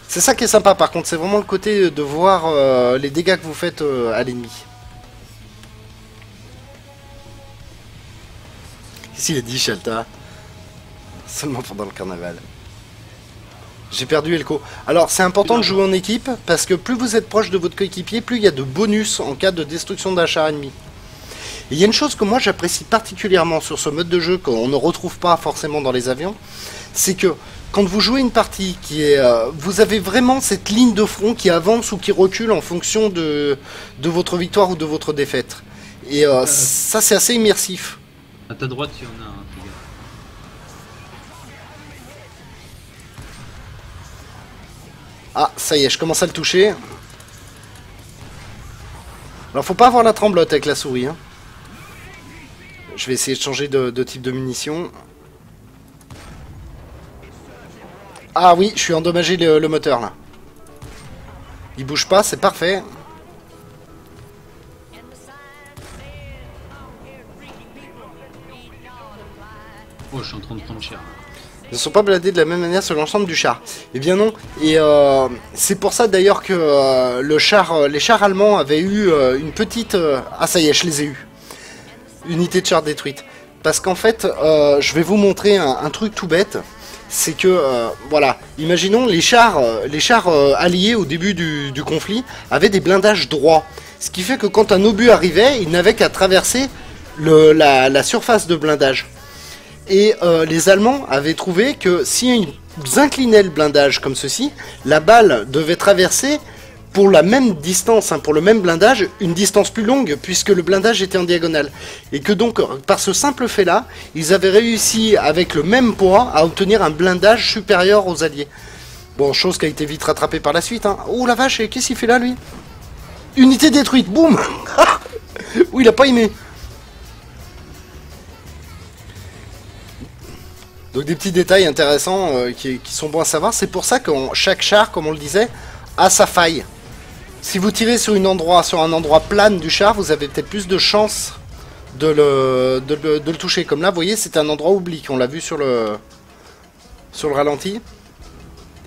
C'est ça qui est sympa par contre, c'est vraiment le côté de voir les dégâts que vous faites à l'ennemi. Ici il a dit Shalta. Seulement pendant le carnaval. J'ai perdu Elko. Alors c'est important de jouer en équipe parce que plus vous êtes proche de votre coéquipier, plus il y a de bonus en cas de destruction d'un char ennemi. Et il y a une chose que moi j'apprécie particulièrement sur ce mode de jeu qu'on ne retrouve pas forcément dans les avions, c'est que quand vous jouez une partie qui est... vous avez vraiment cette ligne de front qui avance ou qui recule en fonction de votre victoire ou de votre défaite. Et ça c'est assez immersif. À ta droite, il y en a un, fais gaffe. Ah, ça y est, je commence à le toucher. Alors, faut pas avoir la tremblote avec la souris. Hein. Je vais essayer de changer de type de munitions. Ah oui, je suis endommagé le moteur, là. Il bouge pas, c'est parfait. Oh, je suis en train de prendre cher. Ils ne sont pas baladés de la même manière sur l'ensemble du char. Eh bien non. Et c'est pour ça d'ailleurs que les chars allemands avaient eu une petite... Ah ça y est, je les ai eu. Unité de char détruite. Parce qu'en fait, je vais vous montrer un truc tout bête. C'est que, voilà, imaginons les chars alliés au début du conflit avaient des blindages droits. Ce qui fait que quand un obus arrivait, il n'avait qu'à traverser la surface de blindage. Et les Allemands avaient trouvé que si ils inclinaient le blindage comme ceci, la balle devait traverser pour la même distance, hein, pour le même blindage, une distance plus longue, puisque le blindage était en diagonale. Et que donc, par ce simple fait-là, ils avaient réussi, avec le même poids, à obtenir un blindage supérieur aux alliés. Bon, chose qui a été vite rattrapée par la suite. Hein. Oh la vache, qu'est-ce qu'il fait là, lui? Unité détruite, boum. Oui, il a pas aimé. Donc des petits détails intéressants qui sont bons à savoir. C'est pour ça que chaque char, comme on le disait, a sa faille. Si vous tirez sur un endroit plane du char, vous avez peut-être plus de chances de le toucher. Comme là, vous voyez, c'est un endroit oblique. On l'a vu sur le ralenti.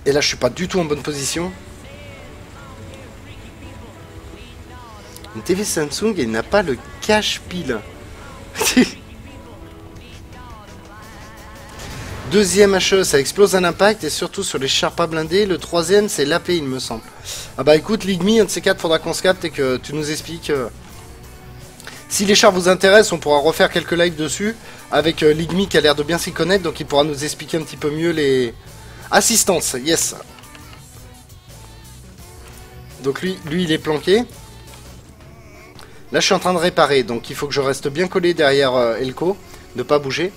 Et là, je suis pas du tout en bonne position. Une TV Samsung, elle n'a pas le cache-pile. Deuxième HE, ça explose à l'impact et surtout sur les chars pas blindés. Le troisième, c'est l'AP, il me semble. Ah bah écoute, Ligmi, un de ces quatre, faudra qu'on se capte et que tu nous expliques. Si les chars vous intéressent, on pourra refaire quelques lives dessus. Avec Ligmi qui a l'air de bien s'y connaître, donc il pourra nous expliquer un petit peu mieux les... Assistance, yes. Donc lui, il est planqué. Là, je suis en train de réparer, donc il faut que je reste bien collé derrière Elko, ne pas bouger.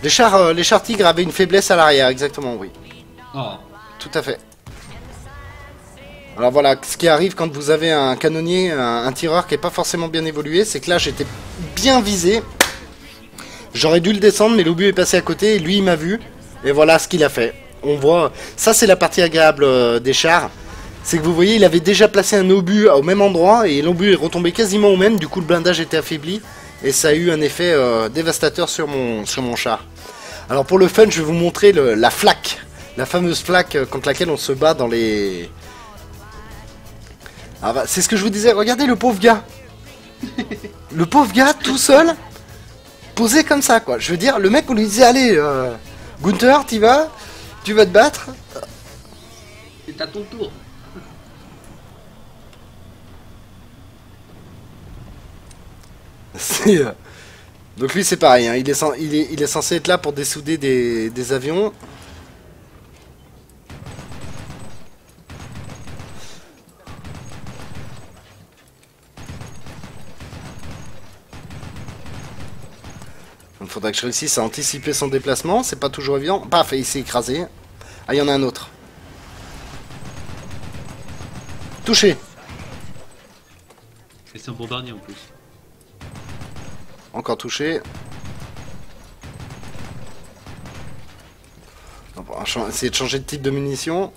Les chars tigres avaient une faiblesse à l'arrière, exactement, oui. Oh. Tout à fait. Alors voilà, ce qui arrive quand vous avez un canonnier, un tireur qui n'est pas forcément bien évolué, c'est que là, j'étais bien visé. J'aurais dû le descendre, mais l'obus est passé à côté, et lui, il m'a vu. Et voilà ce qu'il a fait. On voit... Ça, c'est la partie agréable des chars. C'est que vous voyez, il avait déjà placé un obus au même endroit, et l'obus est retombé quasiment au même, du coup, le blindage était affaibli. Et ça a eu un effet dévastateur sur mon char. Alors pour le fun, je vais vous montrer la flaque. La fameuse flaque contre laquelle on se bat dans les... Ah bah, c'est ce que je vous disais, regardez le pauvre gars. Le pauvre gars, tout seul, posé comme ça, quoi. Je veux dire, le mec, on lui disait, allez, Gunther, tu vas te battre. C'est à ton tour. Donc lui c'est pareil, hein. il est censé être là pour dessouder des avions. Il faudra que je réussisse à anticiper son déplacement, c'est pas toujours évident. Paf, il s'est écrasé. Ah, il y en a un autre. Touché. Et c'est un bombardier en plus. Encore touché. On va essayer de changer de type de munitions.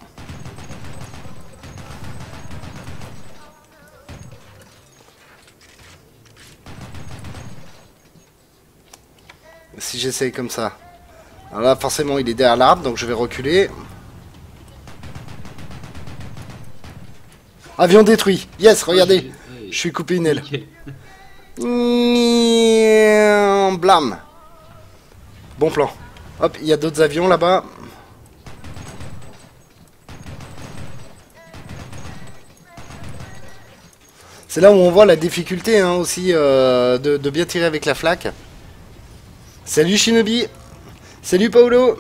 Si j'essaye comme ça. Alors là, forcément, il est derrière l'arbre, donc je vais reculer. Avion détruit. Yes, regardez. Je suis coupé une aile. Blam. Bon plan. Hop, il y a d'autres avions là-bas. C'est là où on voit la difficulté hein, aussi de bien tirer avec la flaque. Salut Shinobi. Salut Paolo.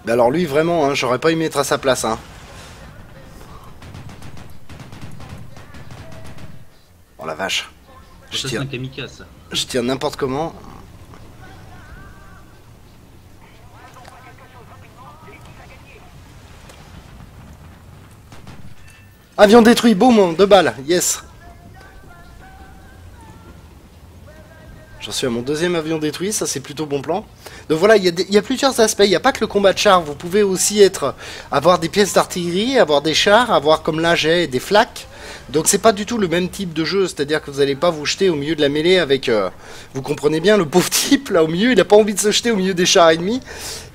Alors lui vraiment, hein, j'aurais pas aimé être à sa place. Hein. Oh la vache. Je tire n'importe comment. Avion détruit, boum, 2 balles, yes. J'en suis à mon deuxième avion détruit, ça c'est plutôt bon plan. Donc voilà, il y a plusieurs aspects, il n'y a pas que le combat de chars, vous pouvez aussi avoir des pièces d'artillerie, avoir des chars, avoir comme là j'ai des flaques. Donc c'est pas du tout le même type de jeu, c'est-à-dire que vous n'allez pas vous jeter au milieu de la mêlée avec... vous comprenez bien, le pauvre type là au milieu, il n'a pas envie de se jeter au milieu des chars ennemis.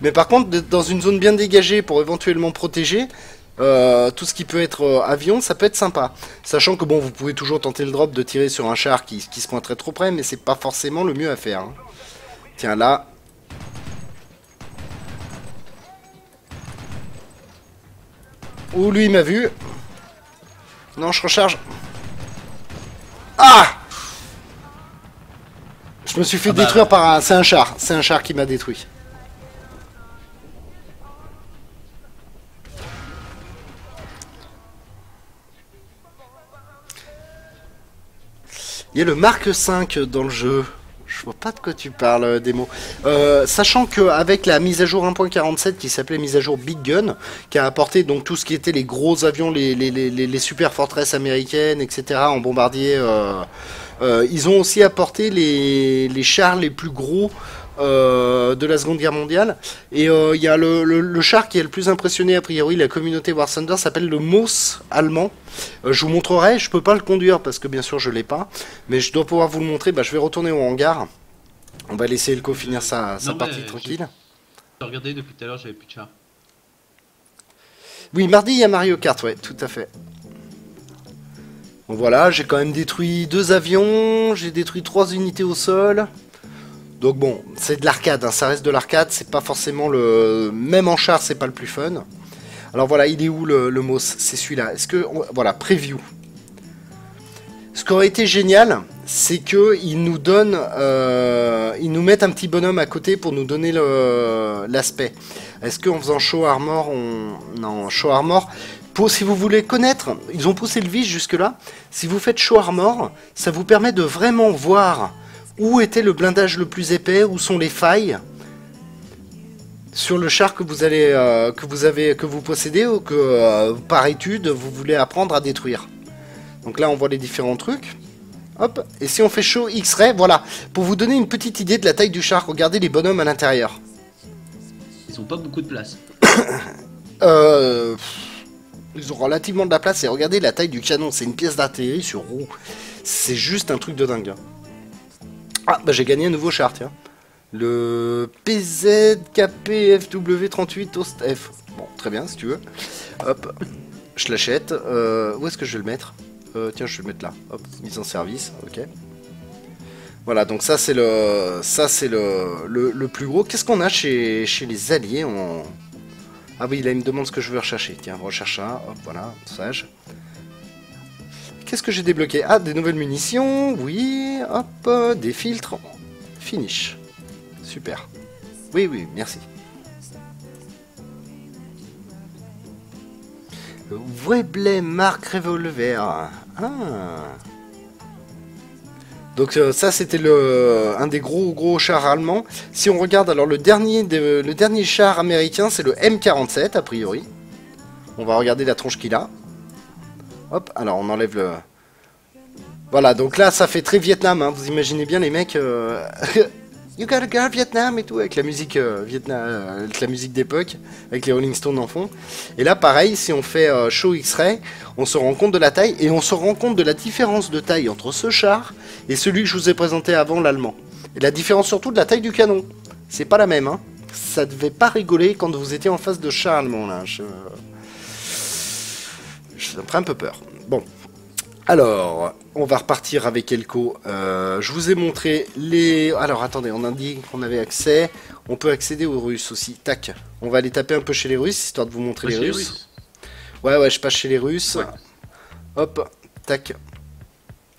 Mais par contre, dans une zone bien dégagée pour éventuellement protéger... tout ce qui peut être avion, ça peut être sympa. Sachant que bon, vous pouvez toujours tenter le drop de tirer sur un char qui se pointerait trop près, mais c'est pas forcément le mieux à faire. Hein. Tiens là. Oh lui il m'a vu. Non, je recharge. Ah! Je me suis fait Ah bah, détruire par un... C'est un char. C'est un char qui m'a détruit. Il y a le Mark 5 dans le jeu. Je vois pas de quoi tu parles, démo. Sachant qu'avec la mise à jour 1.47 qui s'appelait mise à jour Big Gun, qui a apporté donc tout ce qui était les gros avions, les super forteresses américaines, etc. en bombardier, ils ont aussi apporté les chars les plus gros de la Seconde Guerre mondiale. Et il y a le char qui est le plus impressionné a priori la communauté War Thunder, s'appelle le Moss allemand. Je vous montrerai, je peux pas le conduire parce que bien sûr je l'ai pas, mais je dois pouvoir vous le montrer. Bah, je vais retourner au hangar. On va laisser Elko finir sa partie tranquille. J'ai regardé depuis tout à l'heure, j'avais plus de char. Oui, mardi il y a Mario Kart, ouais, tout à fait. Bon voilà, j'ai quand même détruit 2 avions, j'ai détruit 3 unités au sol. Donc bon, c'est de l'arcade, hein, ça reste de l'arcade, c'est pas forcément le... Même en char, c'est pas le plus fun. Alors voilà, il est où le Moss? C'est celui-là. Est-ce que... Voilà, preview. Ce qui aurait été génial, c'est qu'ils nous donnent... ils nous mettent un petit bonhomme à côté pour nous donner l'aspect. Est-ce qu'en faisant Show Armor, Non, Show Armor... Si vous voulez connaître, ils ont poussé le vis jusque-là. Si vous faites Show Armor, ça vous permet de vraiment voir où était le blindage le plus épais, où sont les failles sur le char que vous allez, que vous possédez ou que par étude vous voulez apprendre à détruire. Donc là on voit les différents trucs. Hop, et si on fait Show X-Ray, voilà, pour vous donner une petite idée de la taille du char, regardez les bonhommes à l'intérieur. Ils ont pas beaucoup de place. Ils ont relativement de la place et regardez la taille du canon, c'est une pièce d'artillerie sur roue. C'est juste un truc de dingue. Ah, bah j'ai gagné un nouveau char, tiens. Le PZKPFW38 Toast F. Bon, très bien, si tu veux. Hop, je l'achète. Où est-ce que je vais le mettre? Tiens, je vais le mettre là. Hop, mise en service, ok. Voilà, donc ça c'est le plus gros. Qu'est-ce qu'on a chez les alliés? Ah oui, là il me demande ce que je veux rechercher. Tiens, recherche ça, hop, voilà, sage. Qu'est-ce que j'ai débloqué? Ah, des nouvelles munitions, oui, hop, des filtres. Finish. Super. Oui, oui, merci. Webley Mark Revolver. Ah. Donc ça c'était un des gros chars allemands. Si on regarde alors le dernier char américain, c'est le M47 a priori. On va regarder la tronche qu'il a. Hop, alors on enlève le... Voilà, donc là ça fait très Vietnam, hein. Vous imaginez bien les mecs... You gotta go Vietnam et tout, avec la musique avec la musique d'époque, avec les Rolling Stones en fond. Et là pareil, si on fait Show X-Ray, on se rend compte de la taille, et on se rend compte de la différence de taille entre ce char et celui que je vous ai présenté avant, l'allemand. Et la différence surtout de la taille du canon. C'est pas la même, hein. Ça devait pas rigoler quand vous étiez en face de char allemand, là. Ça me ferait un peu peur. Bon. Alors, on va repartir avec Elko. Je vous ai montré les... Alors, attendez, on a dit qu'on avait accès. On peut accéder aux Russes aussi. Tac. On va aller taper un peu chez les Russes, histoire de vous montrer les Russes. Ouais, je passe chez les Russes. Ouais. Hop, tac.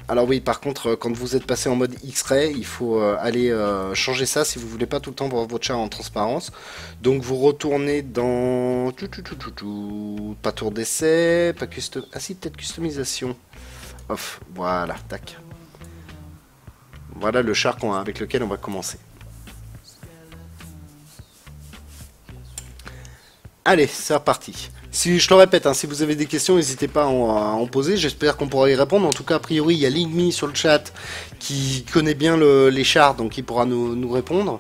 Alors oui, par contre, quand vous êtes passé en mode X-Ray, il faut aller changer ça si vous voulez pas tout le temps voir votre char en transparence. Donc vous retournez dans... Pas tour d'essai, pas custom... Ah si, peut-être customisation. Off, voilà, tac. Voilà le char avec lequel on va commencer. Allez, c'est reparti. Si je te répète, hein, si vous avez des questions, n'hésitez pas à en poser. J'espère qu'on pourra y répondre. En tout cas, a priori, il y a Lingmi sur le chat qui connaît bien les chars, donc il pourra nous répondre.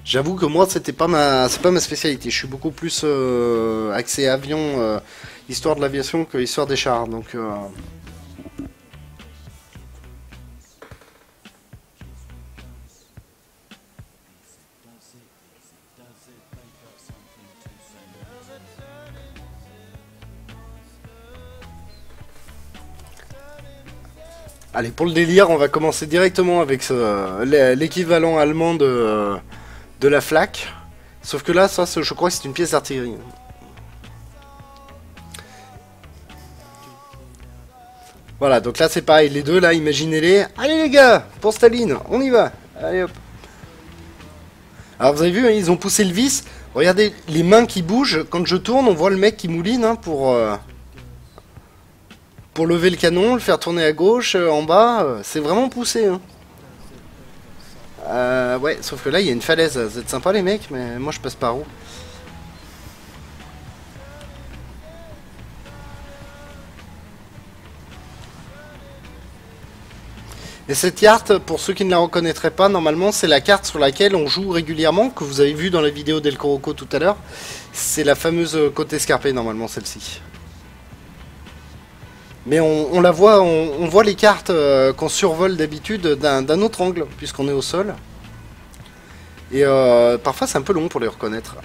J'avoue que moi, c'est pas ma spécialité. Je suis beaucoup plus axé avion, histoire de l'aviation que histoire des chars. Donc allez, pour le délire, on va commencer directement avec l'équivalent allemand de la Flak. Sauf que là, ça, je crois que c'est une pièce d'artillerie. Voilà, donc là c'est pareil, les deux là, imaginez-les. Allez les gars, pour Staline, on y va. Allez hop. Alors vous avez vu, hein, ils ont poussé le vis. Regardez les mains qui bougent. Quand je tourne, on voit le mec qui mouline hein, pour lever le canon, le faire tourner à gauche, en bas. C'est vraiment poussé. Hein. Ouais, sauf que là il y a une falaise. Vous êtes sympas les mecs, mais moi je passe par où? Et cette carte, pour ceux qui ne la reconnaîtraient pas, normalement c'est la carte sur laquelle on joue régulièrement, que vous avez vu dans la vidéo d'El Coroco tout à l'heure. C'est la fameuse côte escarpée normalement celle-ci. Mais on la voit, on voit les cartes qu'on survole d'habitude d'un autre angle, puisqu'on est au sol. Et parfois c'est un peu long pour les reconnaître.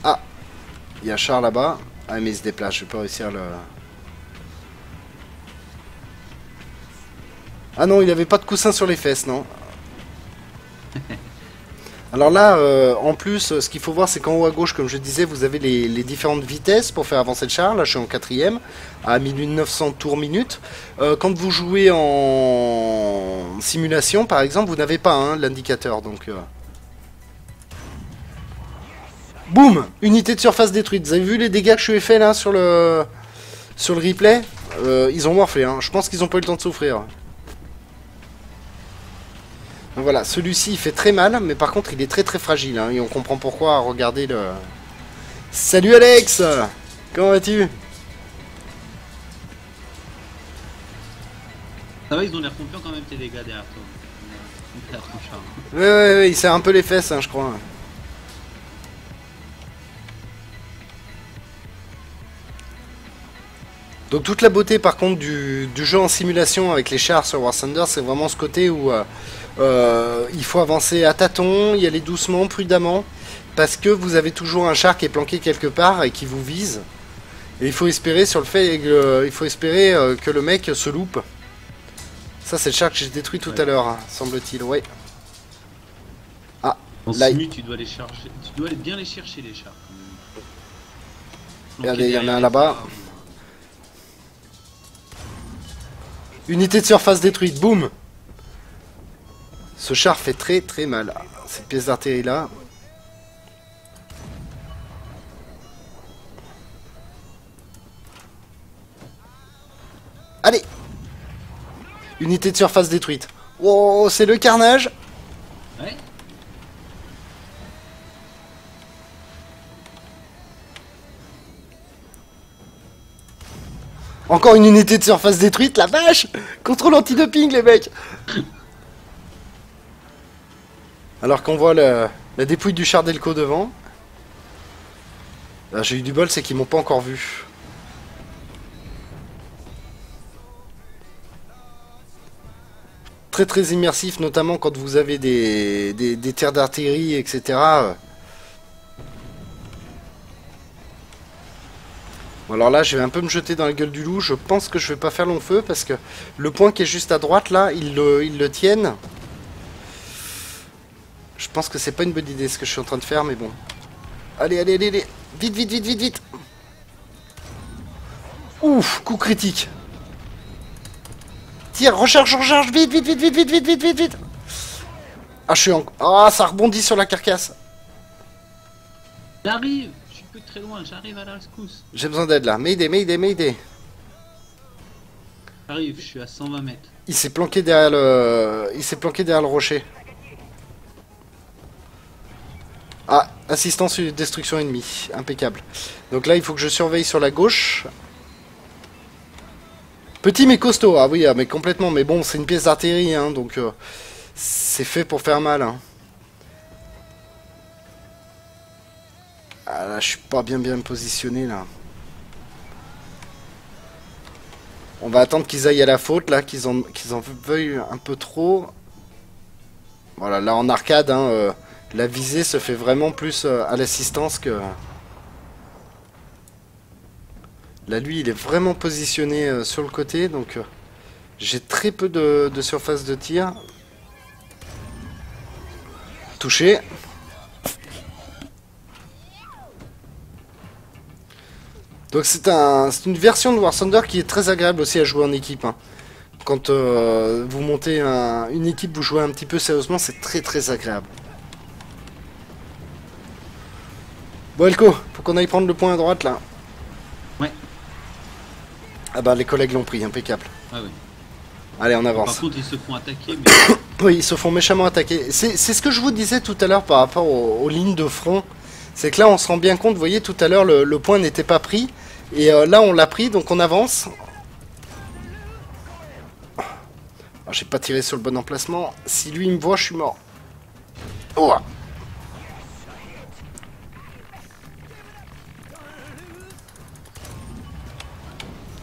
Ah, il y a Char là-bas. Ah mais il se déplace, je vais pas réussir à le... Ah non, il avait pas de coussin sur les fesses, non. Alors là, en plus, ce qu'il faut voir, c'est qu'en haut à gauche, comme je disais, vous avez les différentes vitesses pour faire avancer le char. Là, je suis en 4ème, à 1900 tours minute. Quand vous jouez en simulation, par exemple, vous n'avez pas hein, l'indicateur, donc... Boum! Unité de surface détruite. Vous avez vu les dégâts que je lui ai fait, là, sur le replay? Ils ont morflé, hein. Je pense qu'ils n'ont pas eu le temps de souffrir. Donc voilà, celui-ci il fait très mal, mais par contre il est très très fragile, hein, et on comprend pourquoi, regardez le... Salut Alex! Comment vas-tu? Ça va, ils ont l'air confiants quand même tes dégâts derrière toi. Derrière ton char. Ouais, il serre un peu les fesses, hein, je crois. Donc toute la beauté par contre du jeu en simulation avec les chars sur War Thunder, c'est vraiment ce côté où il faut avancer à tâtons, y aller doucement, prudemment, parce que vous avez toujours un char qui est planqué quelque part et qui vous vise. Et il faut espérer sur le fait que le mec se loupe. Ça c'est le char que j'ai détruit tout à l'heure, hein, semble-t-il, ouais. Ah, en là, simu, tu dois les chercher, tu dois bien les chercher les chars. Regardez, il y en a un là-bas. Unité de surface détruite, boum. Ce char fait très très mal. Cette pièce d'artillerie là. Allez. Unité de surface détruite. Oh, c'est le carnage. Ouais. Encore une unité de surface détruite, la vache! Contrôle anti-doping, les mecs! Alors qu'on voit la dépouille du char d'Elco devant. Là, j'ai eu du bol, c'est qu'ils m'ont pas encore vu. Très très immersif, notamment quand vous avez des tirs d'artillerie, etc. Bon, alors là, je vais un peu me jeter dans la gueule du loup. Je pense que je vais pas faire long feu parce que le point qui est juste à droite, là, ils le tiennent. Je pense que c'est pas une bonne idée ce que je suis en train de faire, mais bon. Allez. Vite. Ouf, coup critique. Tire, recharge, vite. Ah, je suis en... Ah, ça rebondit sur la carcasse. J'arrive. Je suis plus très loin, j'arrive à la rescousse. J'ai besoin d'aide là. Mayday. J'arrive, je suis à 120 mètres. Il s'est planqué derrière le rocher. Ah, assistance destruction ennemie. Impeccable. Donc là, il faut que je surveille sur la gauche. Petit mais costaud. Ah oui, mais complètement. Mais bon, c'est une pièce d'artillerie, hein, donc c'est fait pour faire mal. Hein. Ah là, je suis pas bien positionné là. On va attendre qu'ils aillent à la faute là, qu'ils en veuillent un peu trop. Voilà, là en arcade, hein, la visée se fait vraiment plus à l'assistance que... Là lui il est vraiment positionné sur le côté, donc j'ai très peu de surface de tir. Touché. Donc c'est une version de War Thunder qui est très agréable aussi à jouer en équipe. Hein. Quand vous montez une équipe, vous jouez un petit peu sérieusement, c'est très agréable. Bon Elko, faut qu'on aille prendre le point à droite là. Ouais. Ah bah les collègues l'ont pris, impeccable. Ah oui. Allez, on avance. Par contre, ils se font attaquer, mais... Oui, ils se font méchamment attaquer. C'est ce que je vous disais tout à l'heure par rapport aux lignes de front. C'est que là, on se rend bien compte, vous voyez, tout à l'heure, le point n'était pas pris. Et là, on l'a pris, donc on avance. Oh, j'ai pas tiré sur le bon emplacement. Si lui, il me voit, je suis mort. Oh.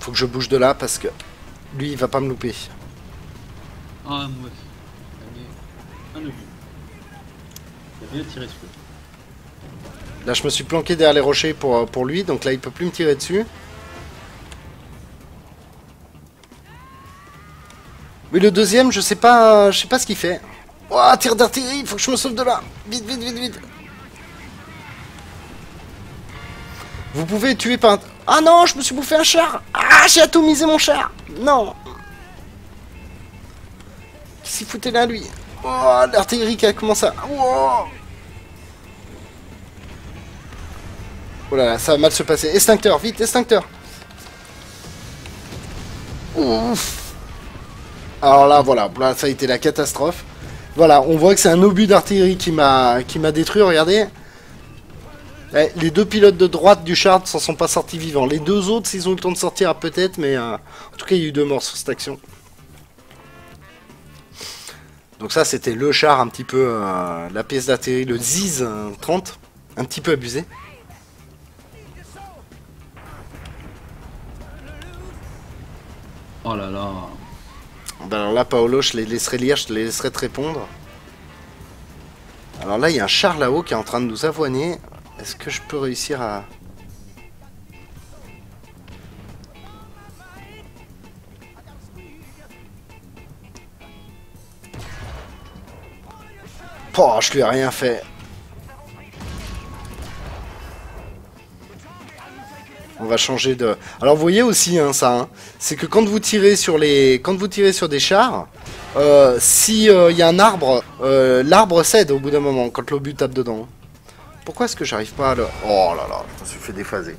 Faut que je bouge de là, parce que lui, il va pas me louper. Ah, ouais. Un obus. Il a bien tiré dessus. Là, je me suis planqué derrière les rochers pour lui, donc là, il peut plus me tirer dessus. Mais le deuxième, je sais pas ce qu'il fait. Oh, tir d'artillerie, il faut que je me sauve de là. Vite. Vous pouvez tuer par... Ah non, je me suis bouffé un char. Ah, j'ai atomisé mon char. Non. Qu'est-ce qu'il foutait là, lui? Oh, l'artillerie qui a commencé à... Oh. Oh là là, ça va mal se passer. Extincteur, vite, extincteur. Ouf. Alors là, voilà, là, ça a été la catastrophe. Voilà, on voit que c'est un obus d'artillerie qui m'a détruit, regardez. Eh, les deux pilotes de droite du char s'en sont pas sortis vivants. Les deux autres, s'ils ont eu le temps de sortir, peut-être, mais en tout cas, il y a eu 2 morts sur cette action. Donc ça, c'était le char un petit peu, la pièce d'artillerie, le ZIZ 30, un petit peu abusé. Oh là là. Ben alors là, Paolo, je les laisserai lire, je les laisserai te répondre. Alors là, il y a un char là-haut qui est en train de nous avoiner. Est-ce que je peux réussir à... Oh, je lui ai rien fait. On va changer de... Alors vous voyez aussi hein, ça, hein, c'est que quand vous tirez sur des chars, si il y a un arbre, l'arbre cède au bout d'un moment quand l'obus tape dedans. Pourquoi est-ce que j'arrive pas à le... Oh là là, je me suis fait déphaser.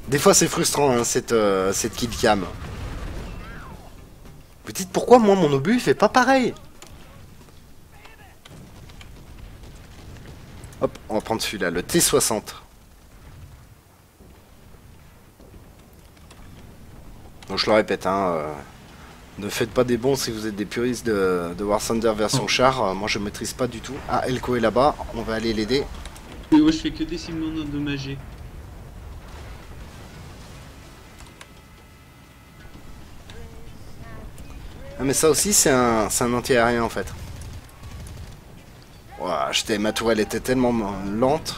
Des fois c'est frustrant hein, cette kill cam. Vous dites pourquoi moi mon obus il fait pas pareil? Hop, on va prendre celui-là, le T60. Donc je le répète, hein, ne faites pas des bons si vous êtes des puristes de War Thunder version char. Moi je maîtrise pas du tout. Ah, Elko est là-bas, on va aller l'aider. Mais moi je fais que des signes non endommagés. Ah mais ça aussi c'est un anti-aérien en fait. Ouah, ma tourelle était tellement lente.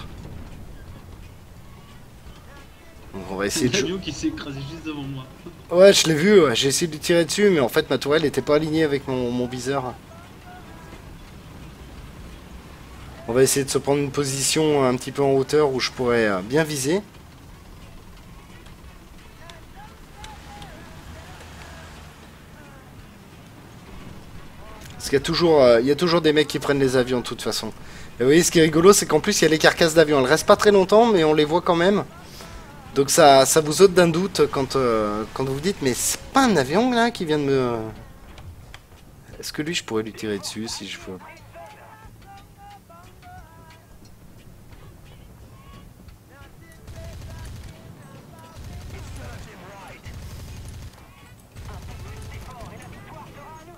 Donc on va essayer de... L'avion qui s'est écrasé juste devant moi. Ouais, je l'ai vu, ouais. J'ai essayé de lui tirer dessus, mais en fait ma tourelle n'était pas alignée avec mon viseur. On va essayer de se prendre une position un petit peu en hauteur où je pourrais bien viser. Parce qu'il y a toujours des mecs qui prennent les avions de toute façon. Et vous voyez, ce qui est rigolo, c'est qu'en plus il y a les carcasses d'avions. Elles restent pas très longtemps, mais on les voit quand même. Donc ça vous ôte d'un doute quand vous vous dites, mais c'est pas un avion là qui vient de me... Est-ce que lui je pourrais lui tirer dessus si je veux?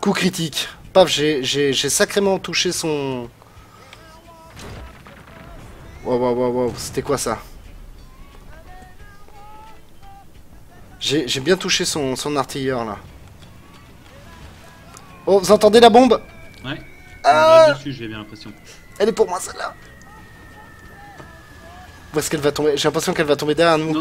Coup critique. Paf, j'ai sacrément touché son... Wow, c'était quoi ça? J'ai bien touché son artilleur là. Oh, vous entendez la bombe? Ouais. Ah, dessus, j'ai bien l'impression. elle est pour moi celle-là. Où est-ce qu'elle va tomber? J'ai l'impression qu'elle va tomber derrière nous.